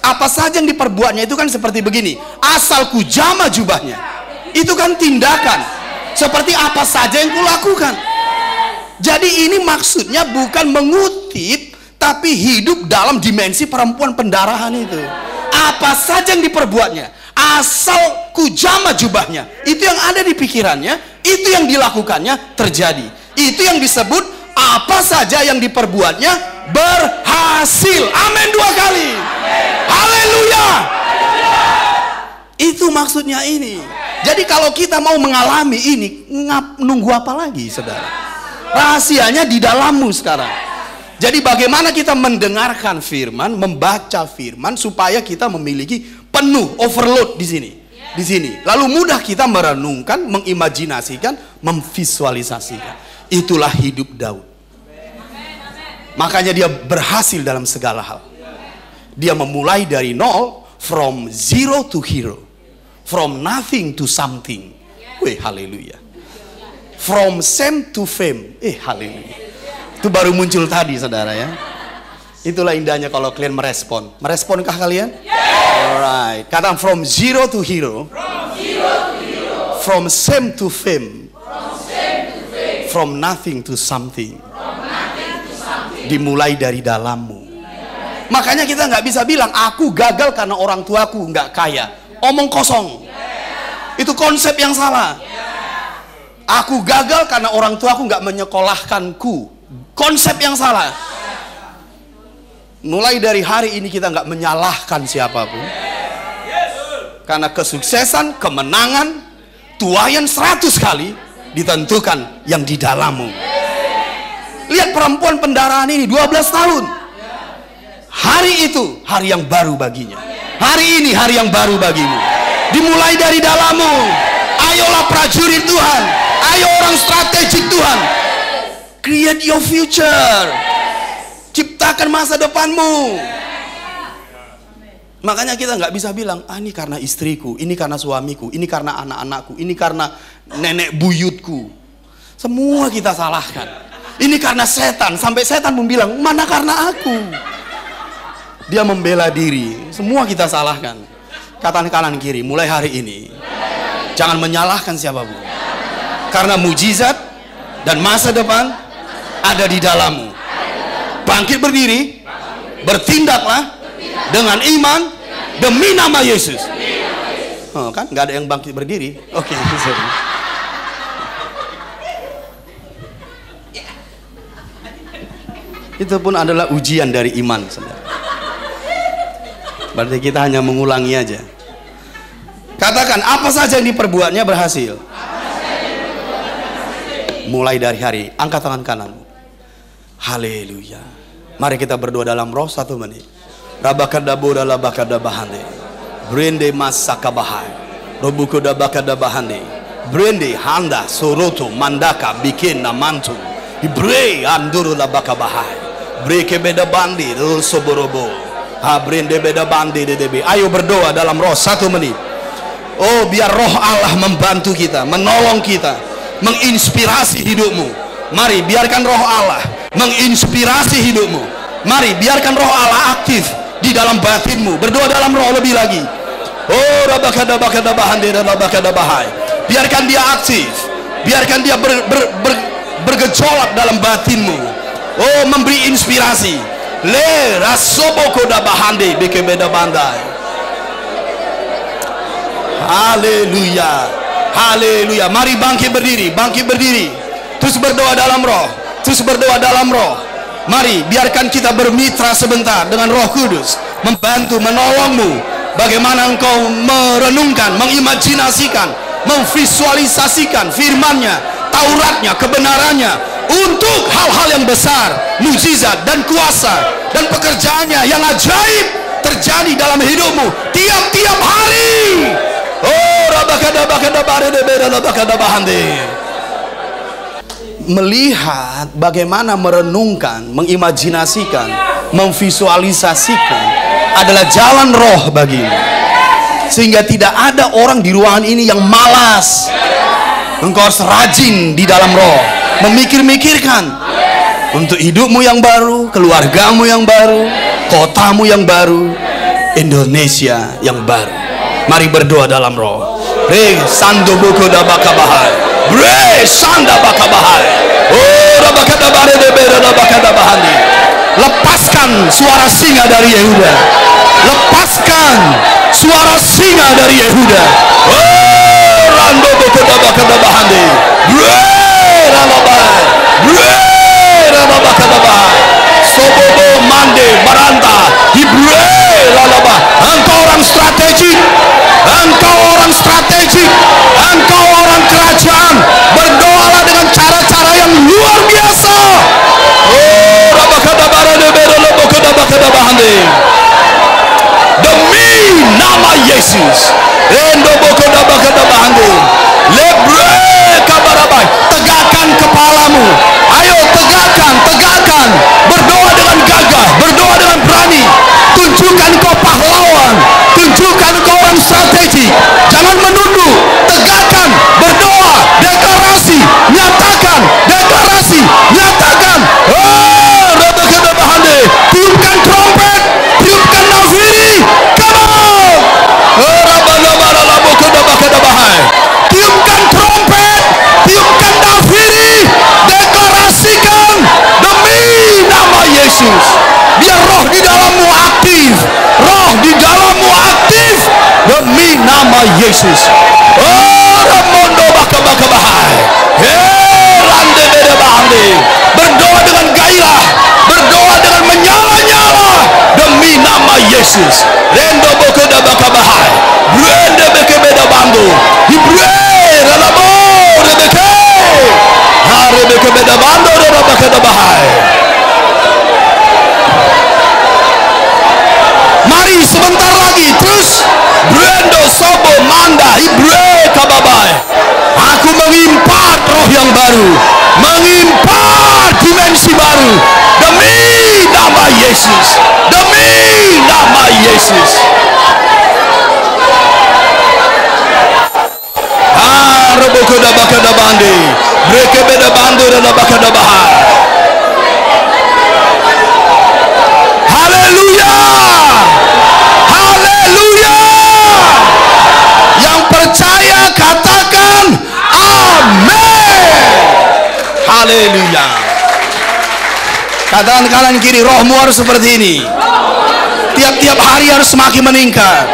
Apa saja yang diperbuatnya itu kan seperti begini. Asal ku jama jubahnya. Itu kan tindakan. Seperti apa saja yang kulakukan. Jadi ini maksudnya bukan mengutip, tapi hidup dalam dimensi perempuan pendarahan itu. Apa saja yang diperbuatnya, asal ku jama jubahnya. Itu yang ada di pikirannya, itu yang dilakukannya terjadi. Itu yang disebut apa saja yang diperbuatnya berhasil. Amin 2 kali. Haleluya. Itu maksudnya ini. Jadi kalau kita mau mengalami ini, nunggu apa lagi, saudara? Rahasianya di dalammu sekarang. Jadi bagaimana kita mendengarkan firman, membaca firman supaya kita memiliki penuh overload di sini. Di sini. Lalu mudah kita merenungkan, mengimajinasikan, memvisualisasikan. Itulah hidup Daud. Makanya dia berhasil dalam segala hal. Dia memulai dari nol, from zero to hero, from nothing to something. Wih, haleluya. From shame to fame. Haleluya. Itu baru muncul tadi, saudara ya. Itulah indahnya kalau kalian merespon. Meresponkah kalian? Alright. Kata from zero to hero, from shame to fame, from nothing to something. Dimulai dari dalammu. Makanya kita nggak bisa bilang aku gagal karena orang tuaku nggak kaya. Omong kosong. Itu konsep yang salah. Aku gagal karena orang tuaku nggak menyekolahkanku. Konsep yang salah. Mulai dari hari ini kita nggak menyalahkan siapapun. Karena kesuksesan, kemenangan, tuayan 100 kali ditentukan yang di dalammu. Lihat perempuan pendarahan ini 12 tahun. Hari itu hari yang baru baginya. Hari ini hari yang baru bagimu. Dimulai dari dalammu. Ayolah prajurit Tuhan. Ayo orang strategik Tuhan. Create your future. Ciptakan masa depanmu. Makanya kita nggak bisa bilang, ini karena istriku, ini karena suamiku, ini karena anak-anakku, ini karena nenek buyutku. Semua kita salahkan. Ini karena setan. Sampai setan pun bilang, mana karena aku. Dia membela diri. Semua kita salahkan. Katakan kanan kiri, mulai hari ini jangan menyalahkan siapapun. Karena mujizat dan masa depan ada di dalammu. Bangkit berdiri, bertindaklah dengan iman demi nama Yesus. Kan nggak ada yang bangkit berdiri. Oke, sorry. Itu pun adalah ujian dari iman, saudara. Berarti kita hanya mengulangi aja. Katakan, apa saja yang diperbuatnya berhasil. Mulai dari hari, angkat tangan kananmu. Haleluya. Mari kita berdoa dalam roh 1 menit. Rabakadaboda labakadabahande. Brende masakabahai. Robukudabakadabahande. Brende handa soroto mandaka bikin namantu. Ibre anduru labakabahai. Breke beda bandi rul soborobo. Brende beda bandi dedebe. Ayo berdoa dalam roh 1 menit. Oh, biar roh Allah membantu kita, menolong kita, menginspirasi hidupmu. Mari biarkan roh Allah menginspirasi hidupmu. Mari biarkan roh Allah aktif di dalam batinmu. Berdoa dalam roh lebih lagi. Oh, rabakadabahande rabakadabahai. Biarkan dia aktif. Biarkan dia bergejolak dalam batinmu. Oh, memberi inspirasi. Le rasobokodabahande bekebeda bandai. Haleluya. Haleluya. Mari bangkit berdiri, bangkit berdiri. Terus berdoa dalam roh. Terus berdoa dalam roh. Mari biarkan kita bermitra sebentar dengan Roh Kudus, membantu, menolongmu. Bagaimana engkau merenungkan, mengimajinasikan, memvisualisasikan firman-Nya, Tauratnya, kebenarannya untuk hal-hal yang besar, mukjizat dan kuasa dan pekerjaannya yang ajaib terjadi dalam hidupmu tiap-tiap hari. Oh, melihat bagaimana merenungkan, mengimajinasikan, memvisualisasikan adalah jalan roh bagimu. Sehingga tidak ada orang di ruangan ini yang malas. Engkau harus rajin di dalam roh, memikir-mikirkan untuk hidupmu yang baru, keluargamu yang baru, kotamu yang baru. Indonesia yang baru. Mari berdoa dalam roh. Re sando boko da bakabahai. Re sanda bakabahai. Oh da bakadabare de bera da bakadabahani. Lepaskan suara singa dari Yehuda. Lepaskan suara singa dari Yehuda. Oh rando boko da bakadabahani. Re ralabai. Re ralabakadabahai. Sobobo mande baranta. Hibre lalaba. Engkau orang strategik. Engkau orang strategik, engkau orang kerajaan. Berdoalah dengan cara-cara yang luar biasa. Oh, rabakadabara de berolo bokodabakadabahande. Demi nama Yesus. Endo bokodabakadabahande. Lebre kabarabai. Tegakkan kepalamu. Ayo tegakkan, tegakkan. Berdoa dengan gagah, berdoa dengan berani. Tunjukkan kau pahlawan. Tunjukkan kau orang strategi. Jangan menunduk. Tegakkan. Berdoa. Deklarasi. Nyatakan. Deklarasi. Nyatakan. Oh, rabakadabahande. Tiupkan trompet. Tiupkan nafiri. Come on. Oh, rabakadabahai. Tiupkan trompet. Tiupkan nafiri. Deklarasikan demi nama Yesus. Biar roh di dalammu aktif. Roh di dalammu aktif demi nama Yesus. Oh, ramondo bakabakabahai. Rande beda bahande. Berdoa dengan gairah, berdoa dengan menyala-nyala demi nama Yesus. Rendo bokoda bakabahai. Brende beke beda bando. Hibre ralabo rebeke. Hare beke beda bando rabakadabahai. Mari sebentar lagi terus. Brendo sobo manda hibre kababai. Aku mengimpart roh yang baru, mengimpart dimensi baru demi nama Yesus, demi nama Yesus. Robokoda bakada bandi, breke beda bando dan bakada bahar. Haleluya. Haleluya. Yang percaya katakan amin. Haleluya. Katakan kanan kiri, rohmu harus seperti ini. Tiap-tiap hari harus semakin meningkat.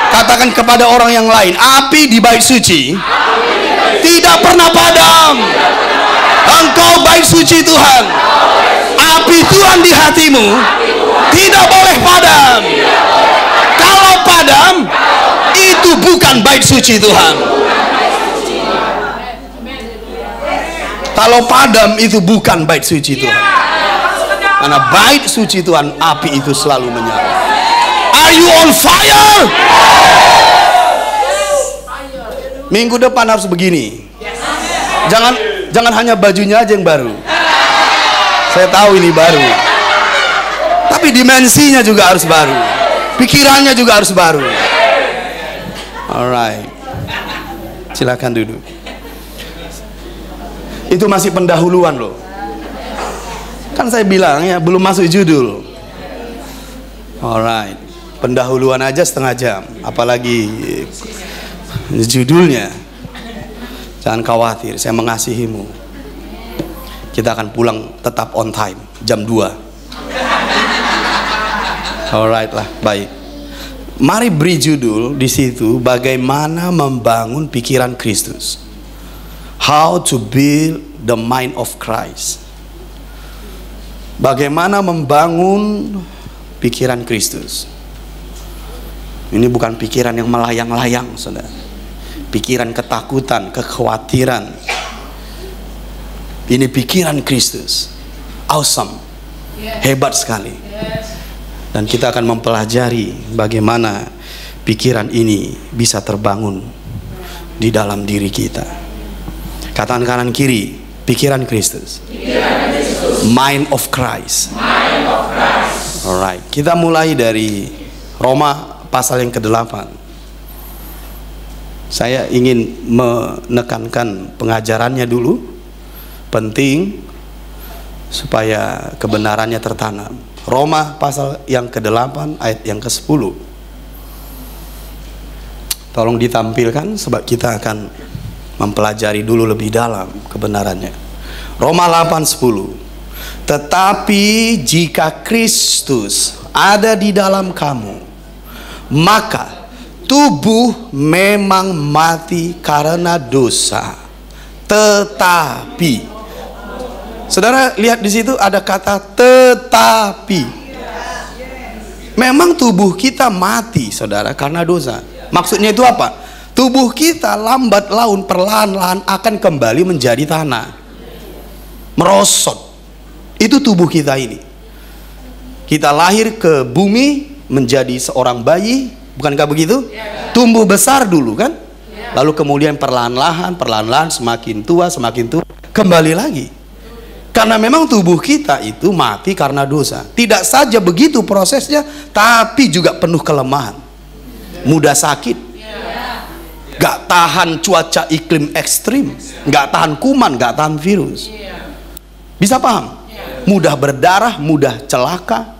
Katakan kepada orang yang lain, api di bait suci tidak pernah padam. Engkau bait suci Tuhan. Api Tuhan di hatimu tidak boleh padam. Kalau padam, itu bukan bait suci Tuhan. Kalau padam, itu bukan bait suci Tuhan. Karena bait suci Tuhan, api itu selalu menyala. Are you on fire? Minggu depan harus begini. Jangan hanya bajunya aja yang baru. Saya tahu ini baru. Tapi dimensinya juga harus baru. Pikirannya juga harus baru. Alright. Silakan duduk. Itu masih pendahuluan loh. Kan saya bilang ya, belum masuk judul. Alright. Pendahuluan aja setengah jam, apalagi judulnya. Jangan khawatir, saya mengasihimu. Kita akan pulang tetap on time, jam 2. Alright lah, baik. Mari beri judul di situ, bagaimana membangun pikiran Kristus. How to build the mind of Christ. Bagaimana membangun pikiran Kristus. Ini bukan pikiran yang melayang-layang, saudara. Pikiran ketakutan, kekhawatiran. Ini pikiran Kristus. Awesome. Hebat sekali. Dan kita akan mempelajari bagaimana pikiran ini bisa terbangun di dalam diri kita. Katakan kanan kiri, pikiran Kristus. Mind of Christ. Alright, kita mulai dari Roma pasal yang ke-8. Saya ingin menekankan pengajarannya dulu, penting supaya kebenarannya tertanam. Roma pasal yang ke-8 ayat yang ke-10. Tolong ditampilkan sebab kita akan mempelajari dulu lebih dalam kebenarannya. Roma 8:10. Tetapi jika Kristus ada di dalam kamu, maka tubuh memang mati karena dosa. Tetapi, saudara lihat di situ ada kata tetapi. Memang tubuh kita mati, saudara, karena dosa. Maksudnya itu apa? Tubuh kita lambat laun perlahan-lahan akan kembali menjadi tanah, merosot. Itu tubuh kita ini. Kita lahir ke bumi menjadi seorang bayi, bukankah begitu? Tumbuh besar dulu kan? Lalu kemudian perlahan-lahan semakin tua kembali lagi. Karena memang tubuh kita itu mati karena dosa. Tidak saja begitu prosesnya, tapi juga penuh kelemahan. Mudah sakit, gak tahan cuaca iklim ekstrim, gak tahan kuman, gak tahan virus. Bisa paham? Mudah berdarah, mudah celaka.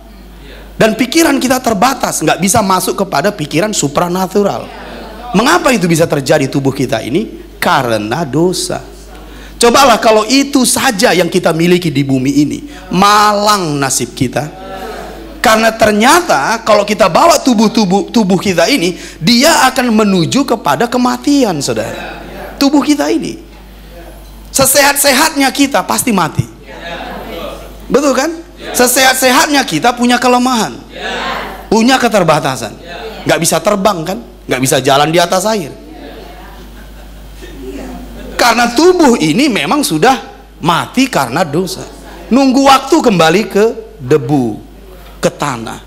Dan pikiran kita terbatas, nggak bisa masuk kepada pikiran supranatural. Mengapa itu bisa terjadi tubuh kita ini? Karena dosa. Cobalah kalau itu saja yang kita miliki di bumi ini, malang nasib kita. Karena ternyata kalau kita bawa tubuh kita ini, dia akan menuju kepada kematian, saudara. Tubuh kita ini, sesehat-sehatnya kita pasti mati. Betul kan? Sesehat-sehatnya kita punya kelemahan, punya keterbatasan, nggak bisa terbang kan, nggak bisa jalan di atas air, karena tubuh ini memang sudah mati karena dosa, nunggu waktu kembali ke debu, ke tanah.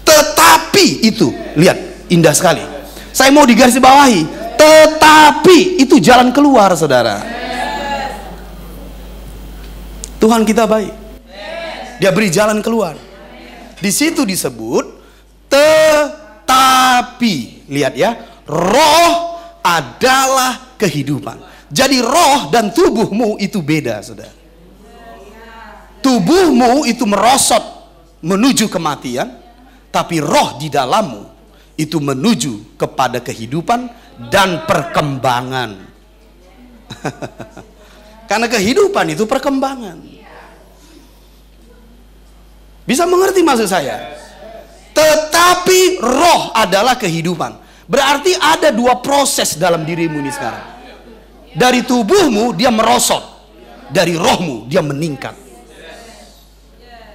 Tetapi itu, lihat, indah sekali, saya mau digarisbawahi, tetapi itu jalan keluar, saudara. Tuhan kita baik, Dia beri jalan keluar. Di situ disebut tetapi. Lihat ya, roh adalah kehidupan. Jadi roh dan tubuhmu itu beda, saudara. Tubuhmu itu merosot menuju kematian, tapi roh di dalammu itu menuju kepada kehidupan dan perkembangan. Karena kehidupan itu perkembangan. Bisa mengerti maksud saya? Tetapi roh adalah kehidupan. Berarti ada dua proses dalam dirimu ini sekarang. Dari tubuhmu dia merosot, dari rohmu dia meningkat.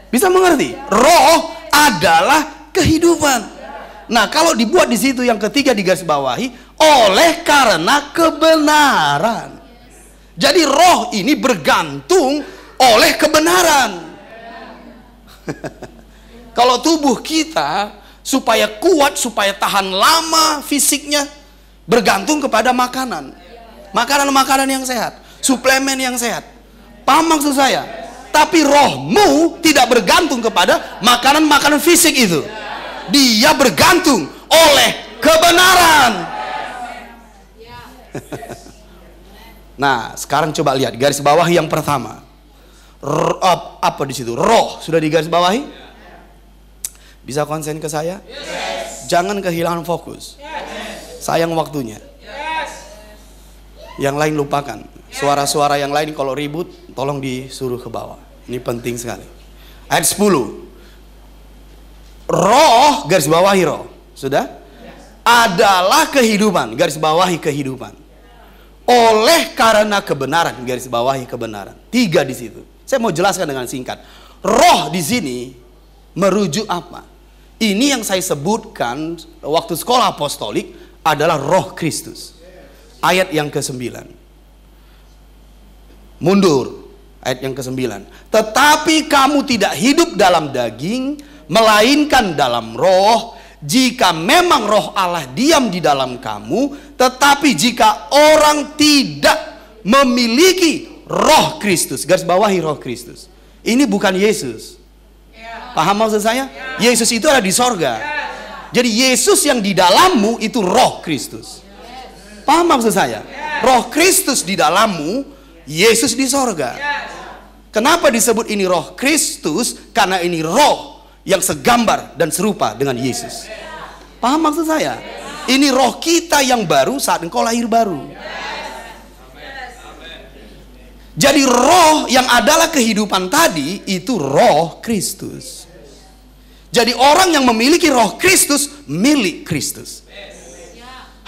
Bisa mengerti? Roh adalah kehidupan. Nah, kalau dibuat di situ yang ketiga digarisbawahi, oleh karena kebenaran. Jadi roh ini bergantung oleh kebenaran. Kalau tubuh kita supaya kuat, supaya tahan lama fisiknya, bergantung kepada makanan. Makanan-makanan yang sehat, suplemen yang sehat. Paham maksud saya? Tapi rohmu tidak bergantung kepada makanan-makanan fisik itu. Dia bergantung oleh kebenaran. Nah, sekarang coba lihat garis bawah yang pertama. Apa di situ? Roh sudah digaris bawahi? Bisa konsen ke saya? Jangan kehilangan fokus. Sayang waktunya. Yang lain lupakan. Suara-suara yang lain kalau ribut tolong disuruh ke bawah. Ini penting sekali. Ayat 10. Roh, garis bawahi roh. Sudah? Adalah kehidupan, garis bawahi kehidupan. Oleh karena kebenaran, garis bawahi kebenaran. 3 di situ. Saya mau jelaskan dengan singkat. Roh di sini merujuk apa? Ini yang saya sebutkan waktu sekolah apostolik adalah roh Kristus. Ayat yang ke-9. Mundur. Ayat yang ke-9. Tetapi kamu tidak hidup dalam daging, melainkan dalam roh. Jika memang roh Allah diam di dalam kamu, tetapi jika orang tidak memiliki roh Kristus, garis bawahi roh Kristus. Ini bukan Yesus. Paham maksud saya? Yesus itu ada di sorga. Jadi Yesus yang di dalammu itu roh Kristus. Paham maksud saya? Roh Kristus di dalammu, Yesus di sorga. Kenapa disebut ini roh Kristus? Karena ini roh yang segambar dan serupa dengan Yesus. Paham maksud saya? Ini roh kita yang baru saat engkau lahir baru. Jadi roh yang adalah kehidupan tadi itu roh Kristus. Jadi orang yang memiliki roh Kristus milik Kristus.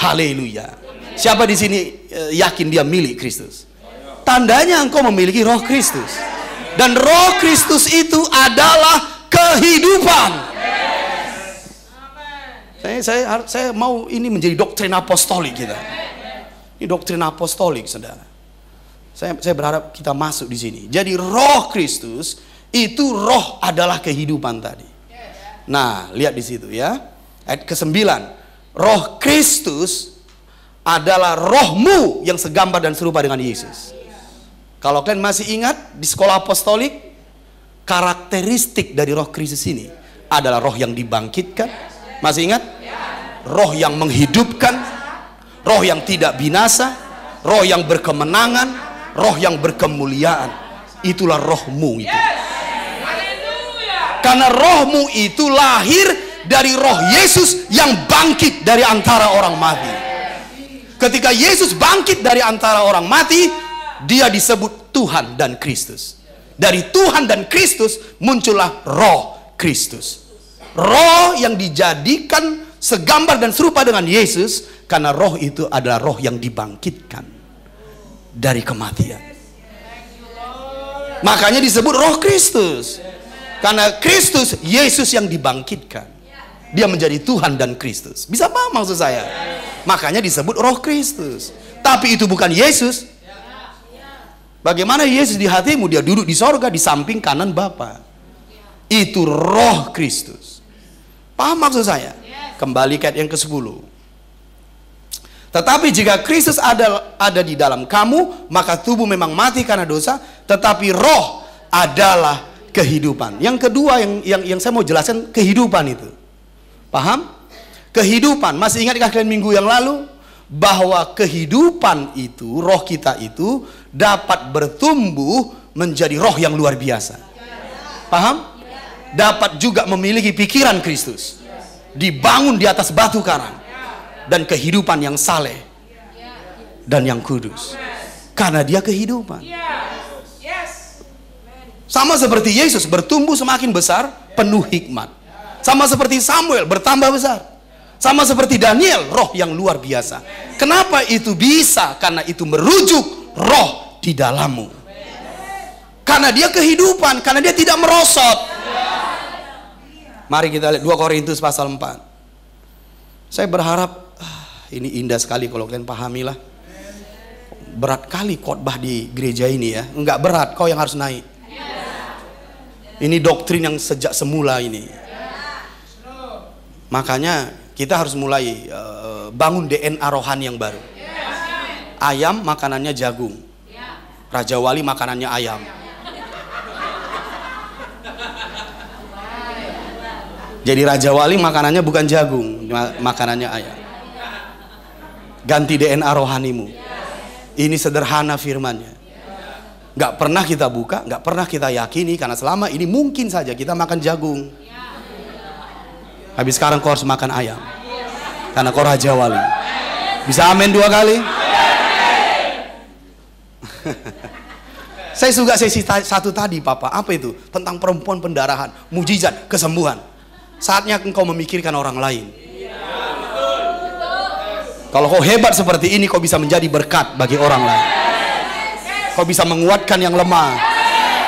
Haleluya. Siapa di sini yakin dia milik Kristus? Tandanya engkau memiliki roh Kristus. Dan roh Kristus itu adalah kehidupan. Saya mau ini menjadi doktrin apostolik kita. Ini doktrin apostolik, saudara. Saya berharap kita masuk di sini. Jadi roh Kristus itu roh adalah kehidupan tadi. Nah, lihat di situ ya. Ayat ke-9. Roh Kristus adalah rohmu yang segambar dan serupa dengan Yesus. Kalau kalian masih ingat di sekolah apostolik, karakteristik dari roh Kristus ini adalah roh yang dibangkitkan. Masih ingat? Roh yang menghidupkan, roh yang tidak binasa, roh yang berkemenangan, roh yang berkemuliaan. Itulah rohmu itu. Karena rohmu itu lahir dari roh Yesus yang bangkit dari antara orang mati. Ketika Yesus bangkit dari antara orang mati, dia disebut Tuhan dan Kristus. Dari Tuhan dan Kristus muncullah roh Kristus. Roh yang dijadikan segambar dan serupa dengan Yesus, karena roh itu adalah roh yang dibangkitkan dari kematian. Makanya disebut roh Kristus. Karena Kristus, Yesus yang dibangkitkan. Dia menjadi Tuhan dan Kristus. Bisa paham maksud saya? Makanya disebut roh Kristus. Tapi itu bukan Yesus. Bagaimana Yesus di hatimu? Dia duduk di sorga di samping kanan Bapa. Itu roh Kristus. Paham maksud saya? Kembali ke ayat yang ke-10. Tetapi jika Kristus ada di dalam kamu, maka tubuh memang mati karena dosa, tetapi roh adalah kehidupan. Yang kedua yang saya mau jelaskan, kehidupan itu. Paham? Kehidupan. Masih ingatkah kalian minggu yang lalu bahwa kehidupan itu, roh kita itu dapat bertumbuh menjadi roh yang luar biasa. Paham? Dapat juga memiliki pikiran Kristus. Dibangun di atas batu karang. Dan kehidupan yang saleh dan yang kudus. Karena dia kehidupan. Sama seperti Yesus bertumbuh semakin besar, penuh hikmat. Sama seperti Samuel bertambah besar. Sama seperti Daniel, roh yang luar biasa. Kenapa itu bisa? Karena itu merujuk roh di dalammu. Karena dia kehidupan, karena dia tidak merosot. Mari kita lihat 2 Korintus pasal 4. Saya berharap ini indah sekali kalau kalian pahamilah. Berat kali khotbah di gereja ini ya. Enggak berat, kau yang harus naik. Ini doktrin yang sejak semula ini. Makanya kita harus mulai bangun DNA rohani yang baru. Ayam makanannya jagung. Raja Wali makanannya ayam. Jadi Raja Wali makanannya bukan jagung, makanannya ayam. Ganti DNA rohanimu. Ini sederhana firmannya. Gak pernah kita buka, gak pernah kita yakini, karena selama ini mungkin saja kita makan jagung. Habis sekarang kau harus makan ayam, karena kau Raja Wali. Bisa amin 2 kali? Saya suka sesi satu tadi, Papa. Apa itu? Tentang perempuan pendarahan, mujizat, kesembuhan. Saatnya engkau memikirkan orang lain. Kalau kau hebat seperti ini, kau bisa menjadi berkat bagi orang lain. Kau bisa menguatkan yang lemah,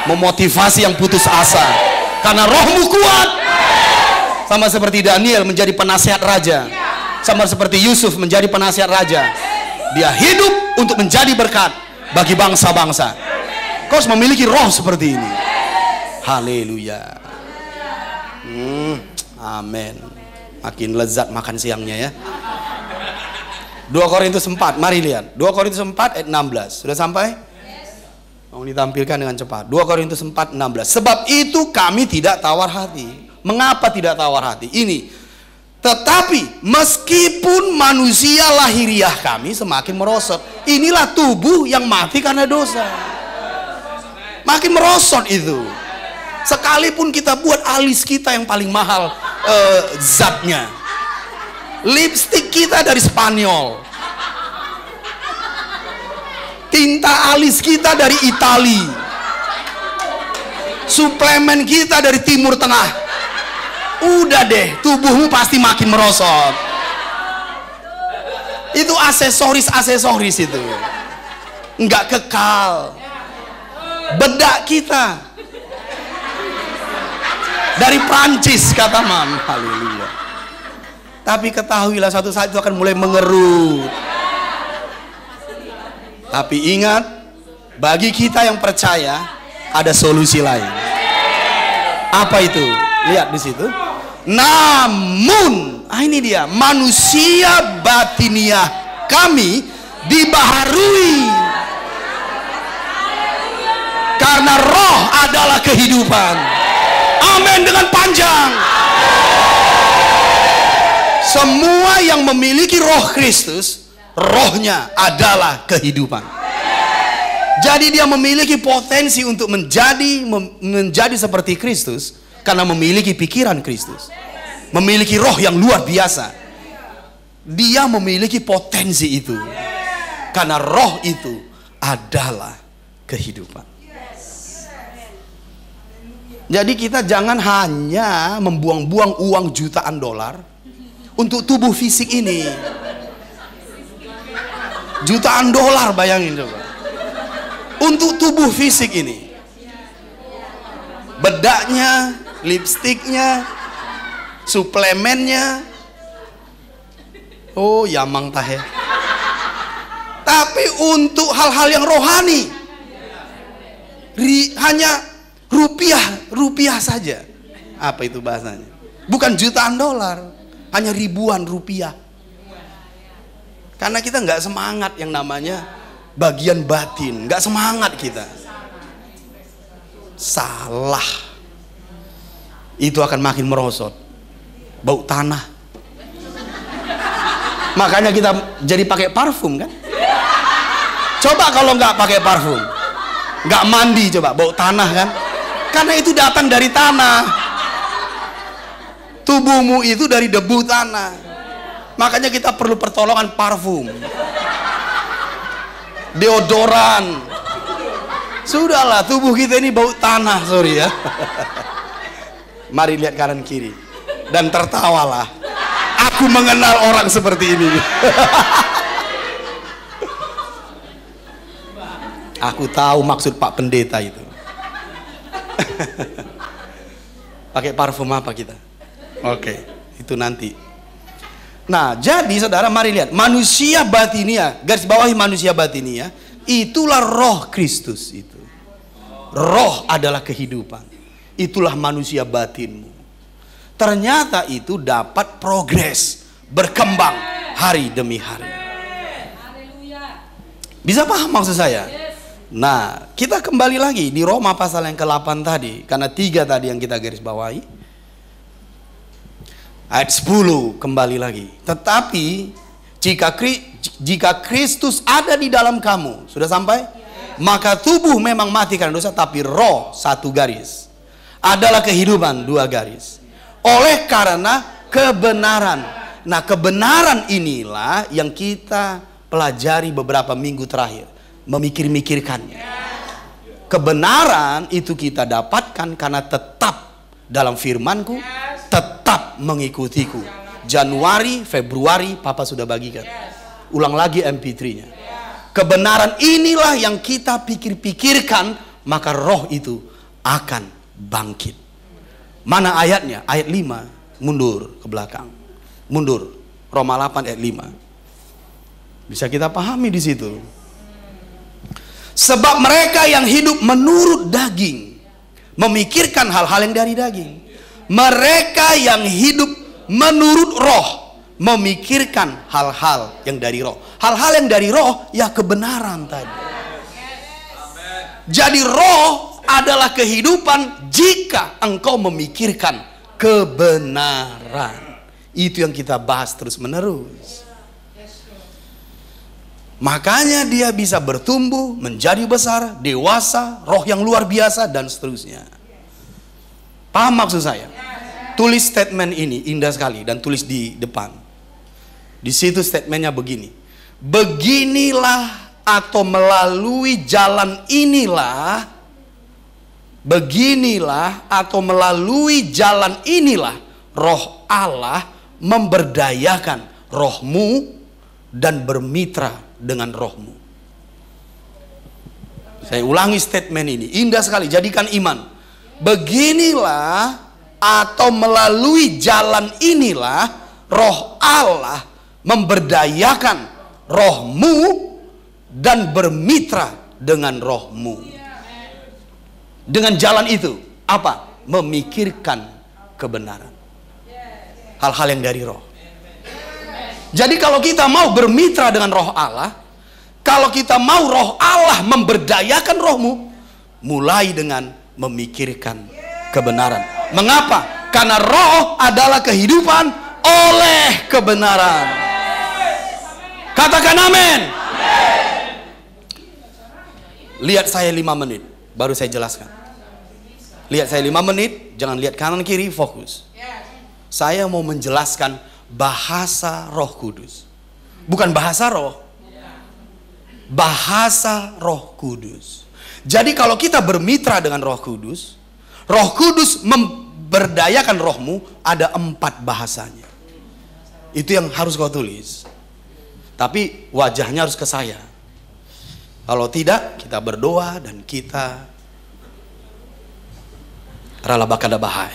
memotivasi yang putus asa, karena rohmu kuat. Sama seperti Daniel menjadi penasihat raja, sama seperti Yusuf menjadi penasihat raja. Dia hidup untuk menjadi berkat bagi bangsa-bangsa. Kau harus memiliki roh seperti ini. Haleluya. Amin. Makin lezat makan siangnya ya. 2 Korintus 4, mari lihat. 2 Korintus 4 ayat 16. Sudah sampai? Mau ditampilkan dengan cepat. 2 Korintus 4, 16. Sebab itu kami tidak tawar hati. Mengapa tidak tawar hati? Ini. Tetapi meskipun manusia lahiriah kami semakin merosot. Inilah tubuh yang mati karena dosa. Makin merosot itu. Sekalipun kita buat alis kita yang paling mahal zatnya, lipstik kita dari Spanyol, tinta alis kita dari Itali, suplemen kita dari Timur Tengah, udah deh, tubuhmu pasti makin merosot. Itu aksesoris itu, nggak kekal. Bedak kita dari Prancis, kata Mam. Haleluya. Tapi ketahuilah suatu saat itu akan mulai mengerut. Tapi ingat, bagi kita yang percaya ada solusi lain. Apa itu? Lihat di situ. Namun, ini dia, manusia batiniah kami dibaharui karena roh adalah kehidupan. Amin dengan panjang. Semua yang memiliki roh Kristus, rohnya adalah kehidupan. Jadi dia memiliki potensi untuk menjadi seperti Kristus karena memiliki pikiran Kristus, memiliki roh yang luar biasa. Dia memiliki potensi itu karena roh itu adalah kehidupan. Jadi kita jangan hanya membuang-buang uang jutaan dolar untuk tubuh fisik ini. Jutaan dolar, bayangin coba, untuk tubuh fisik ini. Bedaknya, lipstiknya, suplemennya, oh yamang tahe. Tapi untuk hal-hal yang rohani, hanya rupiah saja. Apa itu bahasanya? Bukan jutaan dolar, hanya ribuan rupiah. Karena kita nggak semangat yang namanya bagian batin, nggak semangat kita. Salah. Itu akan makin merosot, bau tanah. Makanya kita jadi pakai parfum kan? Coba kalau nggak pakai parfum, nggak mandi, coba bau tanah kan? Karena itu datang dari tanah. Tubuhmu itu dari debu tanah. Makanya kita perlu pertolongan parfum, deodoran. Sudahlah, tubuh kita ini bau tanah, sorry ya. Mari lihat kanan kiri dan tertawalah. Aku mengenal orang seperti ini. Aku tahu maksud Pak Pendeta itu. Pakai parfum apa kita? Oke, itu nanti. Nah, jadi saudara, mari lihat manusia batinia, garis bawahi manusia batinia, itulah roh Kristus itu. Roh adalah kehidupan. Itulah manusia batinmu. Ternyata itu dapat progres, berkembang hari demi hari. Bisa paham maksud saya? Nah, kita kembali lagi di Roma pasal yang ke-8 tadi, karena 3 tadi yang kita garis bawahi. Ayat 10 kembali lagi. Tetapi jika Kristus ada di dalam kamu, sudah sampai? Maka tubuh memang mati karena dosa, tapi roh, 1 garis, adalah kehidupan, 2 garis. Oleh karena kebenaran. Nah, kebenaran inilah yang kita pelajari beberapa minggu terakhir. Memikir-mikirkannya. Kebenaran itu kita dapatkan karena tetap dalam firman-Ku, tetap mengikutiku. Januari, Februari Papa sudah bagikan. Ulang lagi MP3-nya. Kebenaran inilah yang kita pikir-pikirkan, maka roh itu akan bangkit. Mana ayatnya? Ayat 5. Mundur ke belakang. Mundur. Roma 8 ayat 5. Bisa kita pahami di situ. Sebab mereka yang hidup menurut daging memikirkan hal-hal yang dari daging. Mereka yang hidup menurut roh memikirkan hal-hal yang dari roh. Hal-hal yang dari roh ya kebenaran tadi. Jadi roh adalah kehidupan jika engkau memikirkan kebenaran. Itu yang kita bahas terus menerus. Makanya dia bisa bertumbuh, menjadi besar, dewasa, roh yang luar biasa, dan seterusnya. Paham maksud saya? Tulis statement ini, indah sekali, dan tulis di depan. Di situ statementnya begini. Beginilah atau melalui jalan inilah, beginilah atau melalui jalan inilah Roh Allah memberdayakan rohmu dan bermitra dengan rohmu. Saya ulangi statement ini, indah sekali, jadikan iman. Beginilah atau melalui jalan inilah Roh Allah memberdayakan rohmu dan bermitra dengan rohmu. Dengan jalan itu apa? Memikirkan kebenaran, hal-hal yang dari roh. Jadi kalau kita mau bermitra dengan Roh Allah, kalau kita mau Roh Allah memberdayakan rohmu, mulai dengan memikirkan kebenaran. Mengapa? Karena roh adalah kehidupan oleh kebenaran. Katakan amin. Lihat saya 5 menit, baru saya jelaskan. Lihat saya 5 menit, jangan lihat kanan kiri, fokus. Saya mau menjelaskan bahasa Roh Kudus. Bukan bahasa roh, bahasa Roh Kudus. Jadi kalau kita bermitra dengan Roh Kudus, Roh Kudus memberdayakan rohmu, ada 4 bahasanya. Itu yang harus kau tulis. Tapi wajahnya harus ke saya. Kalau tidak, kita berdoa dan kita ralabakada bahai.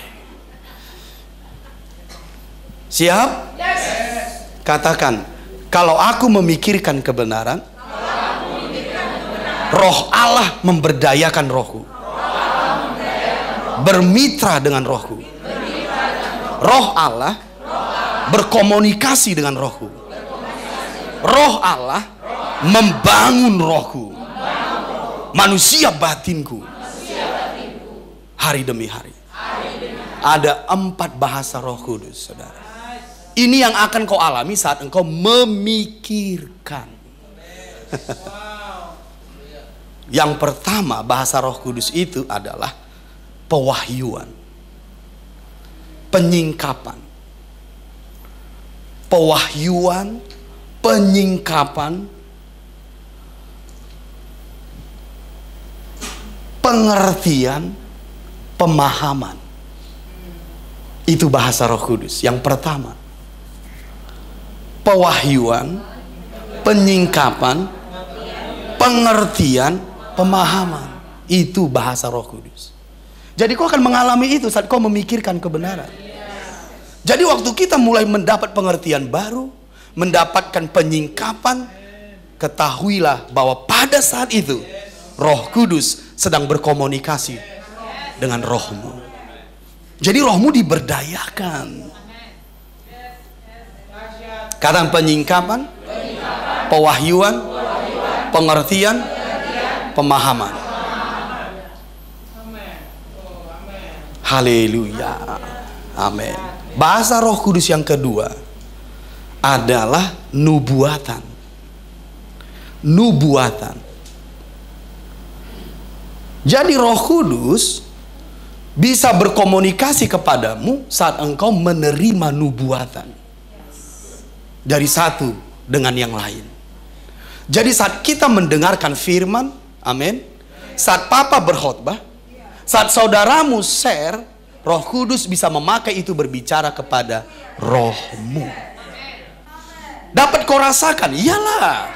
Siap? Yes. Katakan, kalau aku memikirkan kebenaran, Roh Allah memberdayakan rohku. Bermitra dengan rohku. Roh Allah berkomunikasi dengan rohku. Roh Allah membangun rohku, manusia batinku, hari demi hari. Ada 4 bahasa Roh Kudus, saudara. Ini yang akan kau alami saat engkau memikirkan. Yang pertama, bahasa Roh Kudus itu adalah pewahyuan, penyingkapan. Pewahyuan, penyingkapan, pengertian, pemahaman. Itu bahasa Roh Kudus. Yang pertama, pewahyuan, penyingkapan, pengertian, pemahaman. Itu bahasa Roh Kudus. Jadi kau akan mengalami itu saat kau memikirkan kebenaran. Jadi waktu kita mulai mendapat pengertian baru, mendapatkan penyingkapan, ketahuilah bahwa pada saat itu Roh Kudus sedang berkomunikasi dengan rohmu. Jadi rohmu diberdayakan. Kata penyingkapan, pewahyuan, pengertian, pemahaman. Haleluya. Amin. Bahasa Roh Kudus yang kedua adalah nubuatan. Nubuatan. Jadi Roh Kudus bisa berkomunikasi kepadamu saat engkau menerima nubuatan dari satu dengan yang lain. Jadi saat kita mendengarkan firman, amin, saat papa berkhotbah, saat saudaramu share, Roh Kudus bisa memakai itu berbicara kepada rohmu. Dapat kau rasakan? Iyalah.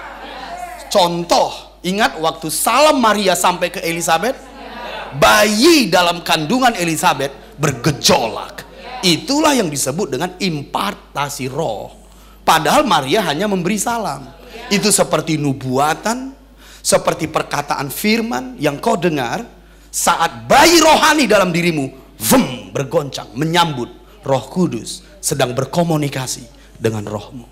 Contoh, ingat waktu salam Maria sampai ke Elizabeth, bayi dalam kandungan Elizabeth bergejolak. Itulah yang disebut dengan impartasi roh. Padahal Maria hanya memberi salam. Itu seperti nubuatan, seperti perkataan firman yang kau dengar saat bayi rohani dalam dirimu bergoncang, menyambut Roh Kudus sedang berkomunikasi dengan rohmu.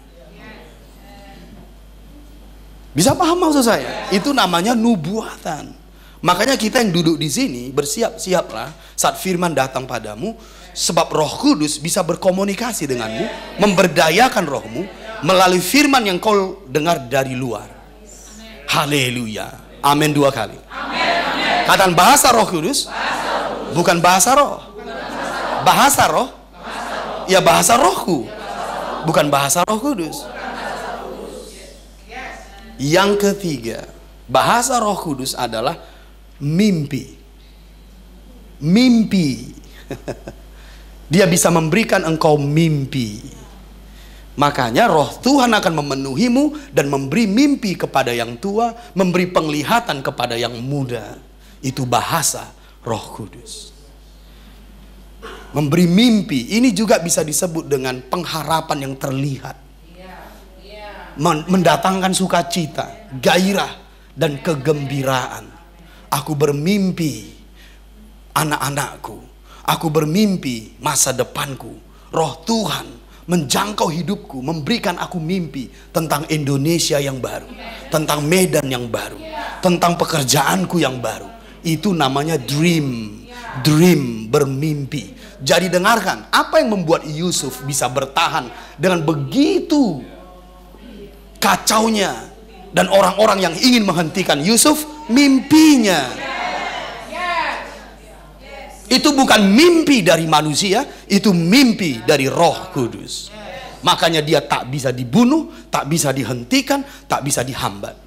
Bisa paham maksud saya? Itu namanya nubuatan. Makanya kita yang duduk di sini bersiap-siaplah saat firman datang padamu, sebab Roh Kudus bisa berkomunikasi denganmu, memberdayakan rohmu melalui firman yang kau dengar dari luar. Haleluya. Amin 2 kali. Katakan bahasa Roh Kudus, bukan bahasa roh. bahasa roh? Ya bahasa rohku. Bukan bahasa Roh Kudus. Yang ketiga, bahasa Roh Kudus adalah mimpi. Mimpi. Dia bisa memberikan engkau mimpi. Makanya roh Tuhan akan memenuhimu dan memberi mimpi kepada yang tua, memberi penglihatan kepada yang muda. Itu bahasa Roh Kudus. Memberi mimpi, ini juga bisa disebut dengan pengharapan yang terlihat. Mendatangkan sukacita, gairah, dan kegembiraan. Aku bermimpi anak-anakku. Aku bermimpi masa depanku. Roh Tuhan menjangkau hidupku, memberikan aku mimpi tentang Indonesia yang baru, tentang Medan yang baru, tentang pekerjaanku yang baru. Itu namanya dream. Dream, bermimpi. Jadi dengarkan, apa yang membuat Yusuf bisa bertahan dengan begitu kacaunya dan orang-orang yang ingin menghentikan Yusuf? Mimpinya. Itu bukan mimpi dari manusia, itu mimpi dari Roh Kudus. Makanya dia tak bisa dibunuh, tak bisa dihentikan, tak bisa dihambat.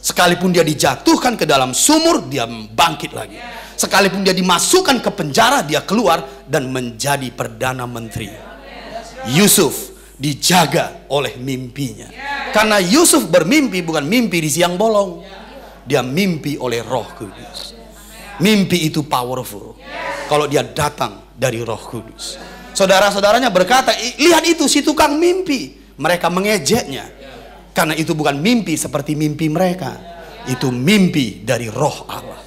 Sekalipun dia dijatuhkan ke dalam sumur, dia bangkit lagi. Sekalipun dia dimasukkan ke penjara, dia keluar dan menjadi Perdana Menteri. Yusuf dijaga oleh mimpinya. Karena Yusuf bermimpi bukan mimpi di siang bolong. Dia mimpi oleh Roh Kudus. Mimpi itu powerful kalau dia datang dari Roh Kudus. Saudara-saudaranya berkata, lihat itu si tukang mimpi. Mereka mengejeknya karena itu bukan mimpi seperti mimpi mereka. Itu mimpi dari Roh Allah.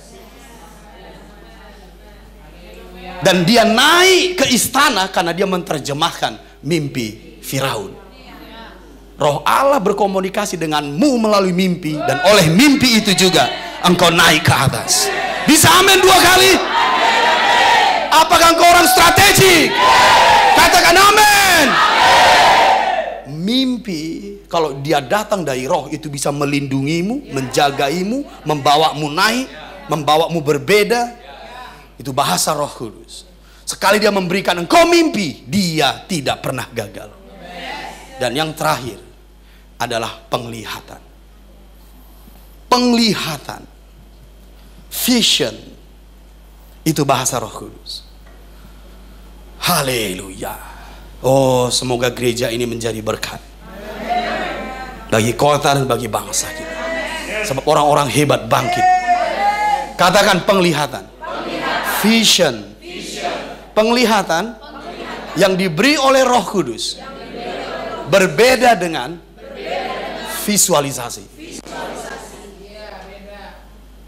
Dan dia naik ke istana karena dia menerjemahkan mimpi Firaun. Roh Allah berkomunikasi denganmu melalui mimpi, dan oleh mimpi itu juga engkau naik ke atas. Bisa amin 2 kali? Apakah engkau orang strategik? Katakan amin. Mimpi kalau dia datang dari roh itu bisa melindungimu, menjagaimu, membawamu naik, membawamu berbeda. Itu bahasa Roh Kudus. Sekali dia memberikan engkau mimpi, dia tidak pernah gagal. Dan yang terakhir adalah penglihatan. Penglihatan. Vision. Itu bahasa Roh Kudus. Haleluya. Oh, semoga gereja ini menjadi berkat bagi kota dan bagi bangsa kita. Sebab orang-orang hebat bangkit. Katakan penglihatan. Vision. Penglihatan yang diberi oleh Roh Kudus berbeda dengan visualisasi.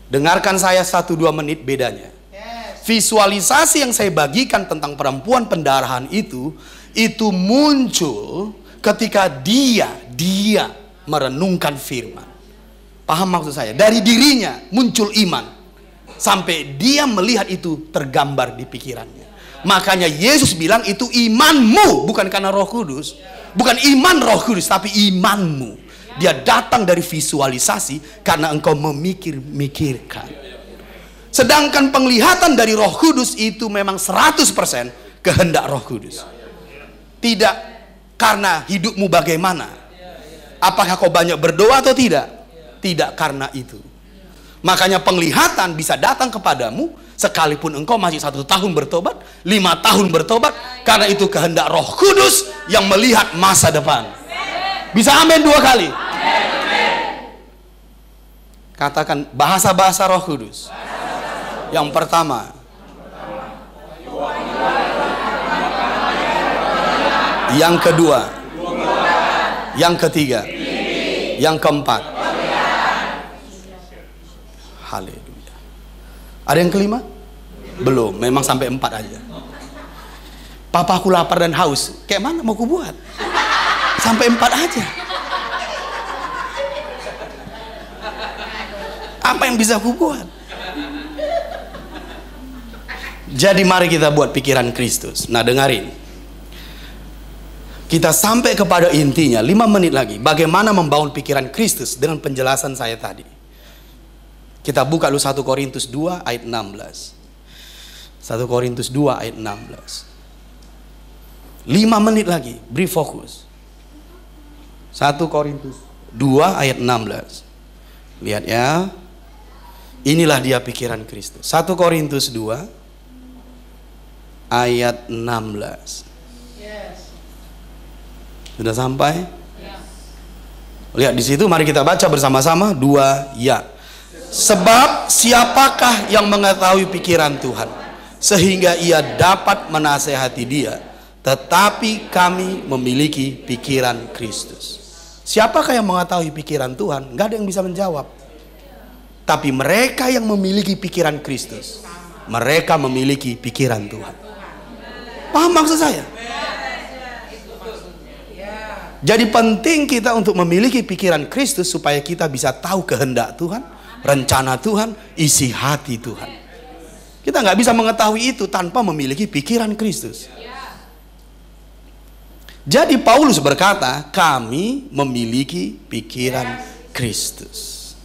Dengarkan saya 1-2 menit bedanya. Visualisasi yang saya bagikan tentang perempuan pendarahan itu muncul ketika dia merenungkan firman. Paham maksud saya? Dari dirinya muncul iman sampai dia melihat itu tergambar di pikirannya. Makanya Yesus bilang itu imanmu, bukan karena Roh Kudus, bukan iman Roh Kudus, tapi imanmu. Dia datang dari visualisasi karena engkau memikirkan. Sedangkan penglihatan dari Roh Kudus itu memang 100% kehendak Roh Kudus. Tidak karena hidupmu bagaimana. Apakah kau banyak berdoa atau tidak? Tidak karena itu. Makanya penglihatan bisa datang kepadamu sekalipun engkau masih 1 tahun bertobat, 5 tahun bertobat, karena itu kehendak Roh Kudus yang melihat masa depan. Bisa amin 2 kali. Katakan bahasa-bahasa Roh Kudus. Yang pertama, yang kedua, yang ketiga, yang keempat. Haleluya. Ada yang kelima? Belum, memang sampai 4 aja. Papa aku lapar dan haus. Kayak mana mau ku buat? Sampai 4 aja. Apa yang bisa aku buat? Jadi mari kita buat pikiran Kristus. Nah dengarin, kita sampai kepada intinya 5 menit lagi. Bagaimana membangun pikiran Kristus dengan penjelasan saya tadi. Kita buka dulu 1 Korintus 2 ayat 16. 1 Korintus 2 ayat 16. 5 menit lagi, beri fokus. 1 Korintus 2 ayat 16. Lihat ya. Inilah dia pikiran Kristus. 1 Korintus 2 ayat 16. Sudah sampai? Lihat di situ, mari kita baca bersama-sama. 2 ya. Sebab siapakah yang mengetahui pikiran Tuhan sehingga ia dapat menasehati dia? Tetapi kami memiliki pikiran Kristus. Siapakah yang mengetahui pikiran Tuhan? Nggak ada yang bisa menjawab. Tapi mereka yang memiliki pikiran Kristus, mereka memiliki pikiran Tuhan. Paham maksud saya? Jadi penting kita untuk memiliki pikiran Kristus supaya kita bisa tahu kehendak Tuhan, rencana Tuhan, isi hati Tuhan. Kita nggak bisa mengetahui itu tanpa memiliki pikiran Kristus. Jadi Paulus berkata, kami memiliki pikiran Kristus.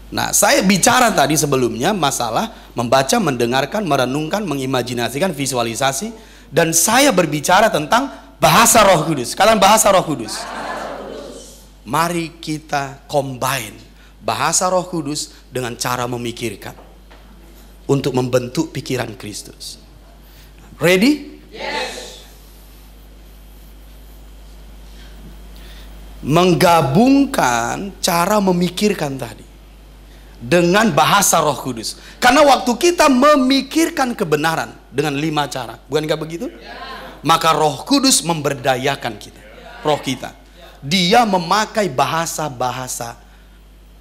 Nah, saya bicara tadi sebelumnya masalah membaca, mendengarkan, merenungkan, mengimajinasikan, visualisasi. Dan saya berbicara tentang bahasa Roh Kudus. Kalian bahasa Roh Kudus. Mari kita combine bahasa Roh Kudus dengan cara memikirkan untuk membentuk pikiran Kristus. Ready? Yes. Menggabungkan cara memikirkan tadi dengan bahasa Roh Kudus. Karena waktu kita memikirkan kebenaran dengan 5 cara, bukankah begitu? Maka Roh Kudus memberdayakan kita, roh kita. Dia memakai bahasa-bahasa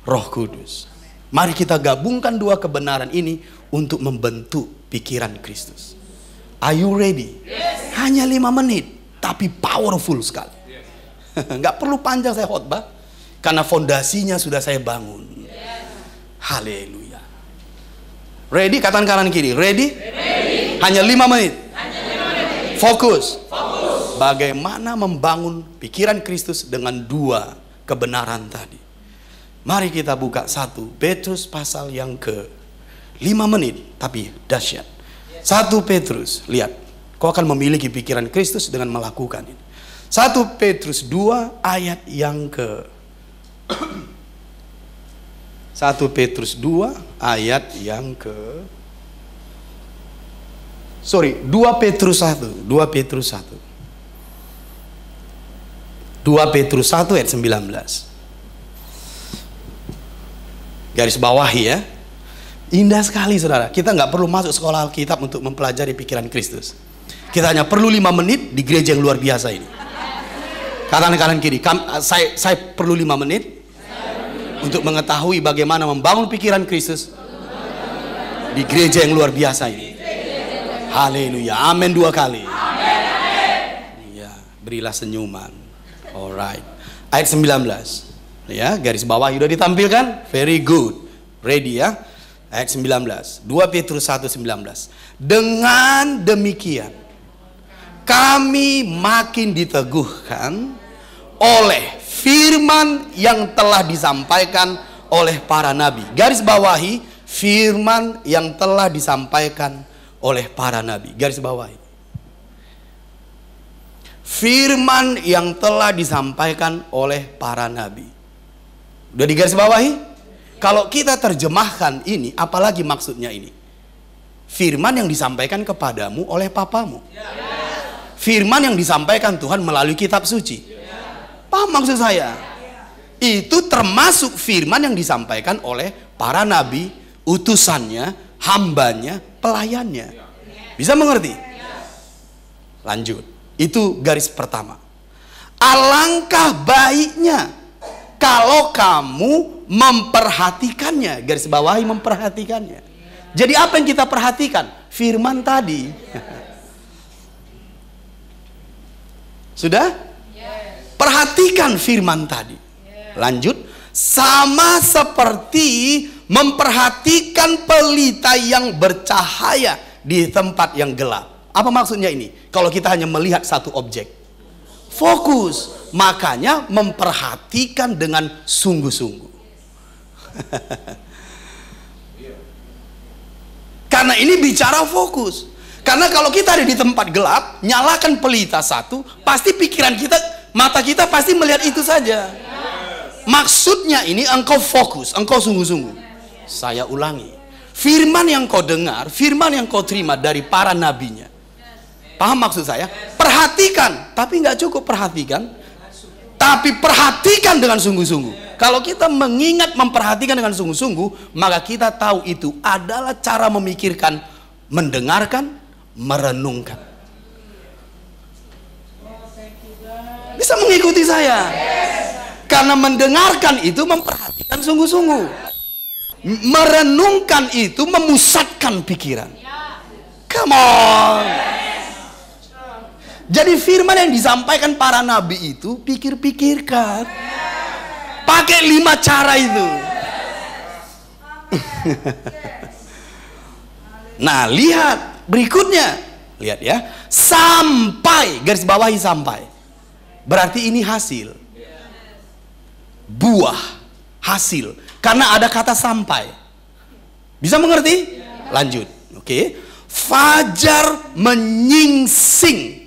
Roh Kudus. Mari kita gabungkan 2 kebenaran ini untuk membentuk pikiran Kristus. Are you ready? Yes. Hanya 5 menit, tapi powerful sekali. Nggak perlu panjang saya khotbah, karena fondasinya sudah saya bangun. Haleluya. Ready? Katakan kanan kiri. Ready? Ready. Hanya 5 menit. Fokus. Bagaimana membangun pikiran Kristus dengan 2 kebenaran tadi. Mari kita buka 1 Petrus pasal yang ke 5 menit, tapi dahsyat. 1 Petrus, lihat. Kau akan memiliki pikiran Kristus dengan melakukan ini. 1 Petrus 2 ayat yang ke 1 Petrus 2 ayat yang ke 2 Petrus 1 2 Petrus 1 2 Petrus 1 ayat 19. Garis bawahi ya. Indah sekali saudara. Kita nggak perlu masuk sekolah Alkitab untuk mempelajari pikiran Kristus. Kita hanya perlu 5 menit di gereja yang luar biasa ini. Katakan kanan kiri. Saya perlu 5 menit untuk mengetahui bagaimana membangun pikiran Kristus di gereja yang luar biasa ini. Haleluya. Amin 2 kali. Ya, berilah senyuman. Alright. Ayat 19. Ya, garis bawah sudah ditampilkan. Very good. Ready ya. Ayat 19. 2 Petrus 1:19. Dengan demikian kami makin diteguhkan oleh firman yang telah disampaikan oleh para nabi. Garis bawahi, firman yang telah disampaikan oleh para nabi. Garis bawahi. Firman yang telah disampaikan oleh para nabi. Udah di garis bawahi? Kalau kita terjemahkan ini, apalagi maksudnya ini? Firman yang disampaikan kepadamu oleh papamu. Firman yang disampaikan Tuhan melalui kitab suci. Paham maksud saya? Itu termasuk firman yang disampaikan oleh para nabi, utusannya, hambanya, pelayannya. Bisa mengerti? Lanjut. Itu garis pertama. Alangkah baiknya kalau kamu memperhatikannya. Garis bawahi, memperhatikannya. Jadi apa yang kita perhatikan? Firman tadi. Sudah? Perhatikan firman tadi. Lanjut. Sama seperti memperhatikan pelita yang bercahaya di tempat yang gelap. Apa maksudnya ini? Kalau kita hanya melihat satu objek. Fokus. Makanya memperhatikan dengan sungguh-sungguh. Karena ini bicara fokus. Karena kalau kita ada di tempat gelap, nyalakan pelita satu, pasti pikiran kita, mata kita pasti melihat itu saja. Maksudnya ini engkau fokus, engkau sungguh-sungguh. Saya ulangi, firman yang kau dengar, firman yang kau terima dari para nabinya. Paham maksud saya? Perhatikan, tapi nggak cukup perhatikan, tapi perhatikan dengan sungguh-sungguh. Kalau kita mengingat, memperhatikan dengan sungguh-sungguh, maka kita tahu itu adalah cara memikirkan, mendengarkan, merenungkan. Bisa mengikuti saya? Karena mendengarkan itu memperhatikan sungguh-sungguh, merenungkan itu memusatkan pikiran. Come on. Jadi firman yang disampaikan para nabi itu pikir-pikirkan, pakai 5 cara itu. Nah, lihat berikutnya, lihat ya, sampai, garis bawahi sampai, berarti ini hasil, buah, hasil, karena ada kata sampai. Bisa mengerti? Lanjut, oke. Fajar menyingsing.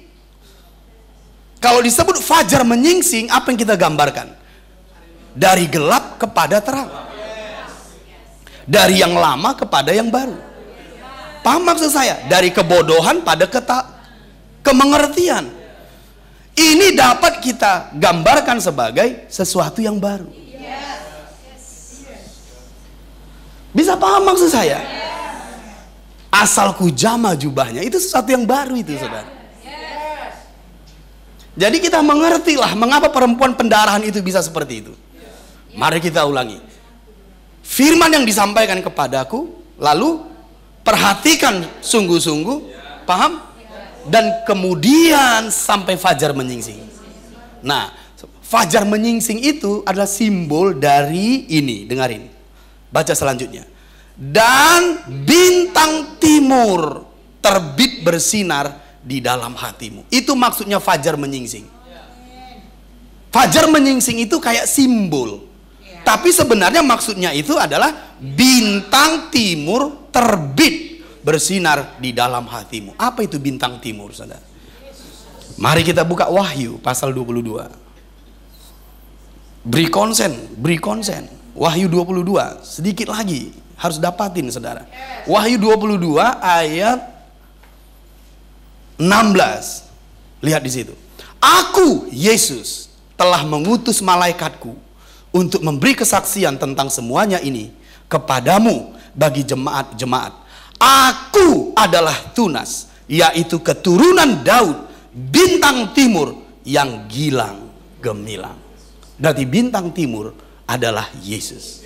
Kalau disebut fajar menyingsing, apa yang kita gambarkan? Dari gelap kepada terang, dari yang lama kepada yang baru. Paham maksud saya? Dari kebodohan pada kemengertian. Ini dapat kita gambarkan sebagai sesuatu yang baru. Bisa paham maksud saya? Asal kujama jubahnya, itu sesuatu yang baru itu, saudara. Jadi kita mengertilah mengapa perempuan pendarahan itu bisa seperti itu. Mari kita ulangi. Firman yang disampaikan kepadaku, lalu perhatikan sungguh-sungguh, paham? Dan kemudian sampai fajar menyingsing. Nah, fajar menyingsing itu adalah simbol dari ini. Dengarin, baca selanjutnya. Dan bintang timur terbit bersinar di dalam hatimu. Itu maksudnya fajar menyingsing. Fajar menyingsing itu kayak simbol, tapi sebenarnya maksudnya itu adalah bintang timur terbit bersinar di dalam hatimu. Apa itu bintang timur, saudara? Mari kita buka Wahyu pasal 22. Beri konsen. Wahyu 22, sedikit lagi harus dapatin, saudara. Wahyu 22 ayat 16. Lihat di situ. Aku, Yesus, telah mengutus malaikatku untuk memberi kesaksian tentang semuanya ini kepadamu bagi jemaat-jemaat. Aku adalah Tunas, yaitu keturunan Daud, bintang timur yang gilang gemilang. Berarti bintang timur adalah Yesus.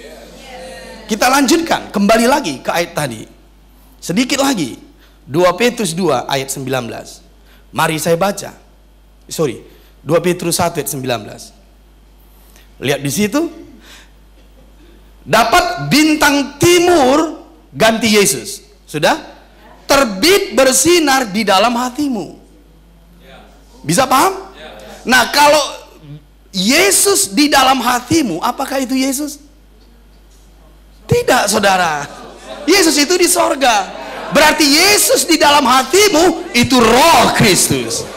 Kita lanjutkan, kembali lagi ke ayat tadi. Sedikit lagi. 2 Petrus 2 ayat 19. Mari saya baca. 2 Petrus 1 ayat 19. Lihat di situ. Dapat bintang timur ganti Yesus. Sudah? Terbit bersinar di dalam hatimu. Bisa paham? Nah, kalau Yesus di dalam hatimu, apakah itu Yesus? Tidak, saudara. Yesus itu di sorga. Berarti Yesus di dalam hatimu itu Roh Kristus.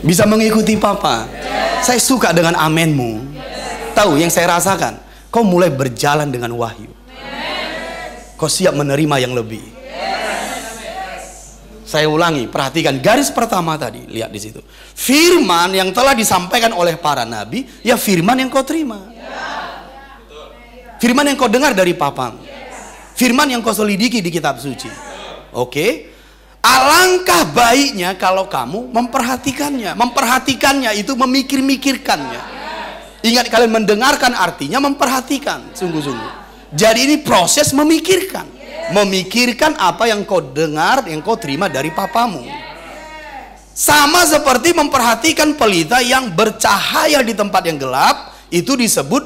Bisa mengikuti Papa? Saya suka dengan amenmu. Tahu yang saya rasakan? Kau mulai berjalan dengan wahyu. Kau siap menerima yang lebih. Saya ulangi, perhatikan garis pertama tadi, lihat di situ. Firman yang telah disampaikan oleh para nabi, ya firman yang kau terima. Firman yang kau dengar dari Papa. Firman yang kau selidiki di kitab suci. Oke? Alangkah baiknya kalau kamu memperhatikannya. Memperhatikannya itu memikir-mikirkannya. Ingat, kalian mendengarkan artinya memperhatikan sungguh-sungguh. Jadi ini proses memikirkan. Memikirkan apa yang kau dengar, yang kau terima dari papamu. Sama seperti memperhatikan pelita yang bercahaya di tempat yang gelap, itu disebut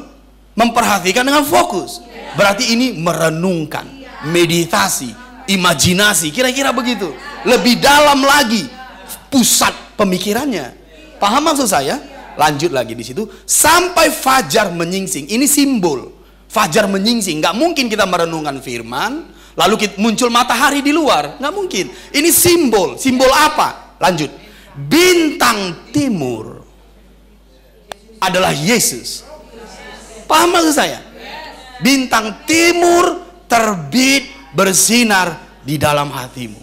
memperhatikan dengan fokus. Berarti ini merenungkan, meditasi, imajinasi, kira-kira begitu. Lebih dalam lagi pusat pemikirannya. Paham maksud saya? Lanjut lagi di situ, sampai fajar menyingsing. Ini simbol fajar menyingsing. Nggak mungkin kita merenungkan firman lalu muncul matahari di luar, nggak mungkin. Ini simbol. Simbol apa? Lanjut. Bintang timur adalah Yesus. Paham maksud saya? Bintang timur terbit bersinar di dalam hatimu.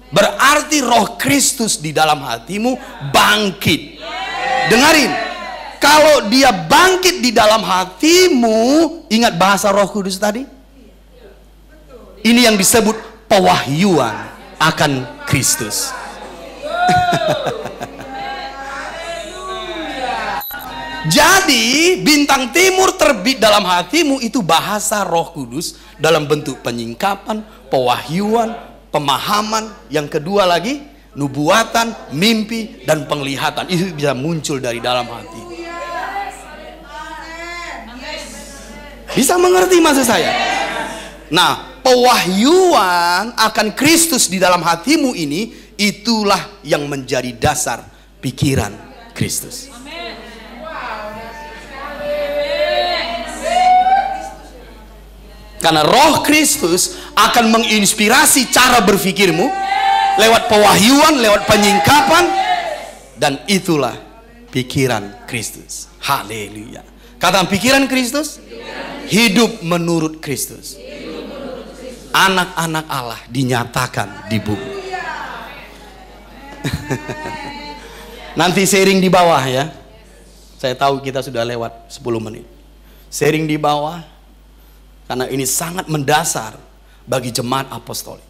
Berarti Roh Kristus di dalam hatimu bangkit. Dengarin, kalau dia bangkit di dalam hatimu, ingat bahasa Roh Kudus tadi? Ini yang disebut pewahyuan akan Kristus. Jadi bintang timur terbit dalam hatimu itu bahasa Roh Kudus dalam bentuk penyingkapan, pewahyuan, pemahaman. Yang kedua lagi, nubuatan, mimpi, dan penglihatan. Itu bisa muncul dari dalam hati. Bisa mengerti maksud saya? Nah, pewahyuan akan Kristus di dalam hatimu ini, itulah yang menjadi dasar pikiran Kristus. Karena Roh Kristus akan menginspirasi cara berpikirmu lewat pewahyuan, lewat penyingkapan, dan itulah pikiran Kristus. Haleluya. Kata pikiran Kristus, hidup menurut Kristus. Anak-anak Allah dinyatakan di bumi. Nanti sharing di bawah ya. Saya tahu kita sudah lewat 10 menit. Sharing di bawah, karena ini sangat mendasar bagi jemaat apostolik.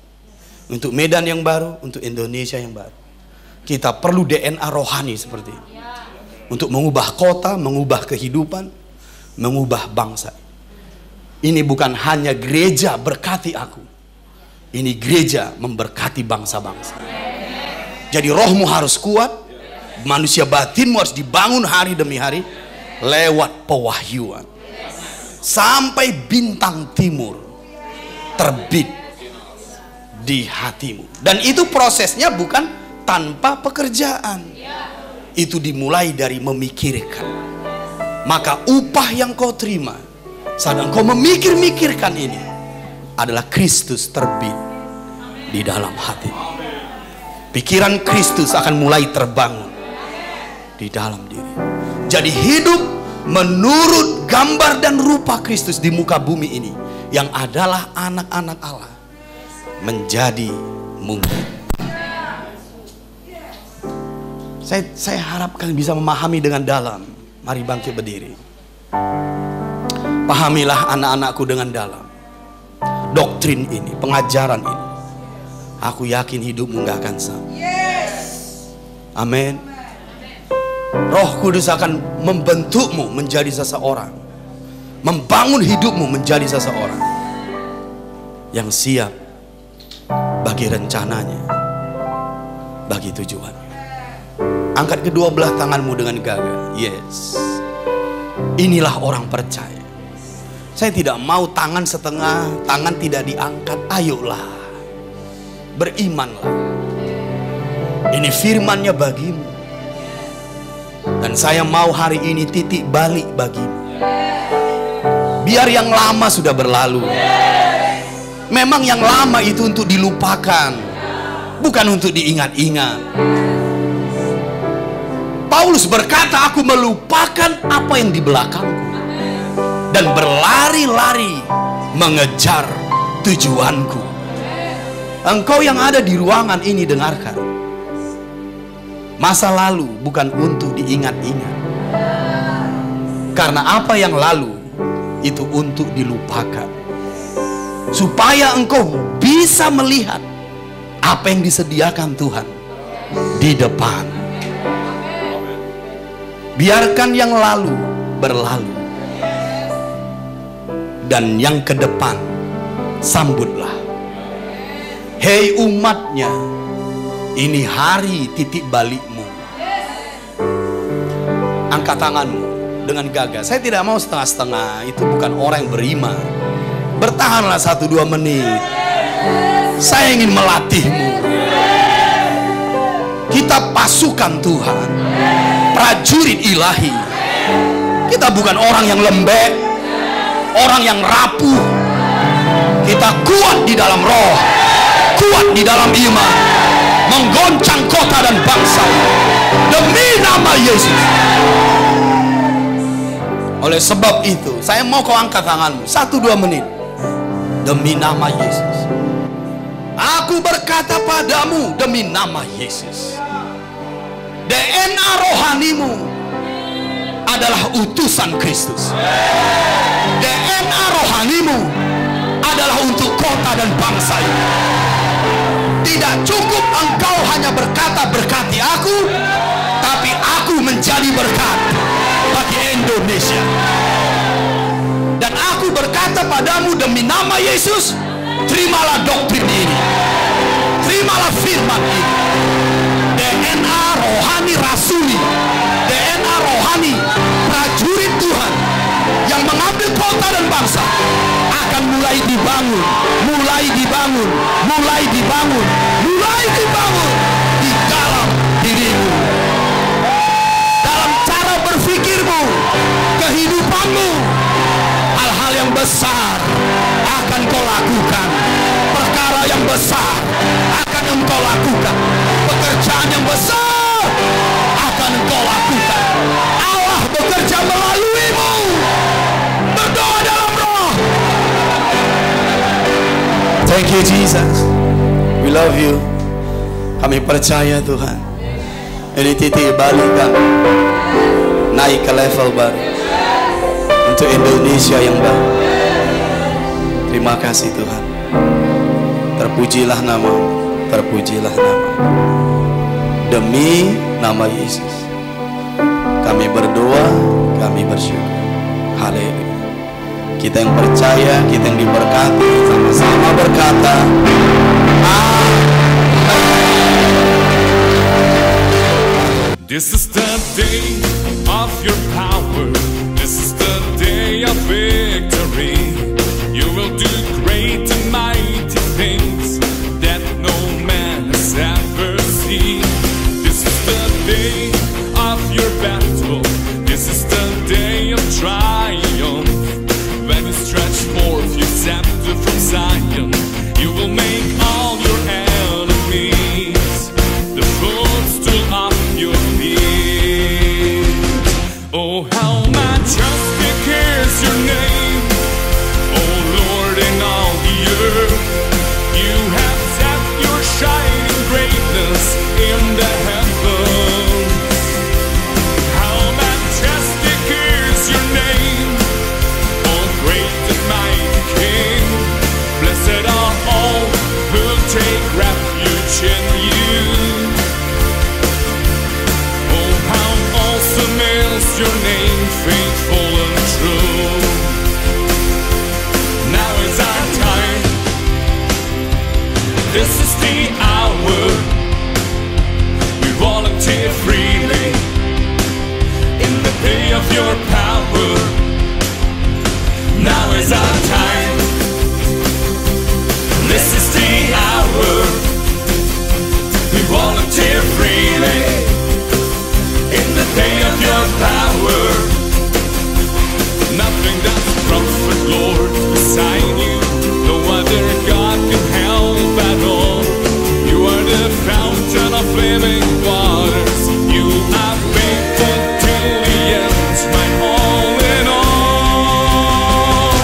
Untuk Medan yang baru, untuk Indonesia yang baru. Kita perlu DNA rohani seperti ini. Untuk mengubah kota, mengubah kehidupan, mengubah bangsa. Ini bukan hanya gereja berkati aku. Ini gereja memberkati bangsa-bangsa. Jadi rohmu harus kuat. Manusia batinmu harus dibangun hari demi hari. Lewat pewahyuan. Sampai bintang timur terbit di hatimu. Dan itu prosesnya bukan tanpa pekerjaan. Itu dimulai dari memikirkan. Maka upah yang kau terima saat kau memikir-mikirkan ini adalah Kristus terbit di dalam hati. Pikiran Kristus akan mulai terbangun di dalam diri. Jadi hidup menurut gambar dan rupa Kristus di muka bumi ini, yang adalah anak-anak Allah, menjadi mungkin. Saya harap kalian bisa memahami dengan dalam. Mari bangkit berdiri. Pahamilah anak-anakku dengan dalam. Doktrin ini, pengajaran ini, aku yakin hidupmu gak akan sama. Amin. Roh Kudus akan membentukmu menjadi seseorang, membangun hidupmu menjadi seseorang yang siap bagi rencananya, bagi tujuannya. Angkat kedua belah tanganmu dengan gagah. Yes. Inilah orang percaya. Saya tidak mau tangan setengah, tangan tidak diangkat. Ayolah, berimanlah. Ini firman-Nya bagimu. Dan saya mau hari ini titik balik bagimu. Biar yang lama sudah berlalu. Memang yang lama itu untuk dilupakan, bukan untuk diingat-ingat. Paulus berkata, aku melupakan apa yang di belakangku dan berlari-lari mengejar tujuanku. Engkau yang ada di ruangan ini, dengarkan. Masa lalu bukan untuk diingat-ingat. Karena apa yang lalu itu untuk dilupakan. Supaya engkau bisa melihat apa yang disediakan Tuhan di depan. Biarkan yang lalu berlalu, dan yang ke depan sambutlah. Hei umatnya, ini hari titik balikmu. Angkat tanganmu dengan gagah. Saya tidak mau setengah-setengah. Itu bukan orang yang beriman. Bertahanlah 1-2 menit. Saya ingin melatihmu. Kita pasukan Tuhan, prajurit ilahi. Kita bukan orang yang lembek, orang yang rapuh. Kita kuat di dalam roh, kuat di dalam iman, menggoncang kota dan bangsa demi nama Yesus. Oleh sebab itu, saya mau kau angkat tanganmu 1-2 menit. Demi nama Yesus, aku berkata padamu, demi nama Yesus, DNA rohanimu adalah utusan Kristus. DNA rohanimu adalah untuk kota dan bangsa ini. Tidak cukup engkau hanya berkata berkati aku, tapi aku menjadi berkat bagi Indonesia. Dan aku berkata padamu, demi nama Yesus, terimalah doktrin ini, terimalah firman ini. DNA rohani rasuli, DNA rohani prajurit Tuhan yang mengambil kota dan bangsa akan mulai dibangun, mulai dibangun, mulai dibangun, mulai dibangun di dalam dirimu, dalam cara berpikirmu, kehidupanmu. Hal-hal yang besar akan kau lakukan, perkara yang besar akan engkau lakukan, pekerjaan yang besar akan engkau lakukan. Allah bekerja melaluimu. Berdoa dalam roh. Thank you Jesus, we love you. Kami percaya Tuhan, ini titik balik kami naik ke level baru untuk Indonesia yang baru. Terima kasih Tuhan. Terpujilah nama-Mu, terpujilah nama-Mu. Demi nama Yesus kami berdoa, kami bersyukur. Haleluya. Kita yang percaya, kita yang diberkati, sama-sama berkata This is the day of your power. This is the day of victory. You will do great and mighty things that no man has ever seen. This is the day of your battle. This is the day of triumph. When you stretch forth your scepter from Zion, you will make all your enemies the footstool of your feet. Oh, how majestic is your name, oh Lord, in all the earth. You have set your shining greatness in the heavens. How majestic is your name, oh great and mighty King. Blessed are all who take refuge in you. Oh, how awesome is your name, faithful and true. Now is our time. This is the hour. We volunteer freely in the day of your power. Now is our time. This is the hour. We volunteer freely in the day of your power. Nothing that's prophet, Lord, beside you. No other God can help at all. You are the fountain of living waters. You are faithful till the end, my all in all.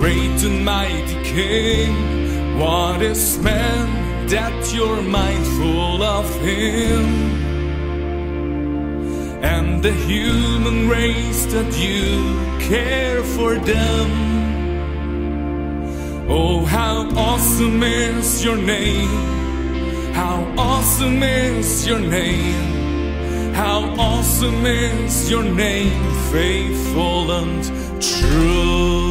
great and mighty King. What is man that you're mindful of him, and the human race that you care for them. Oh, how awesome is your name, how awesome is your name, how awesome is your name, faithful and true.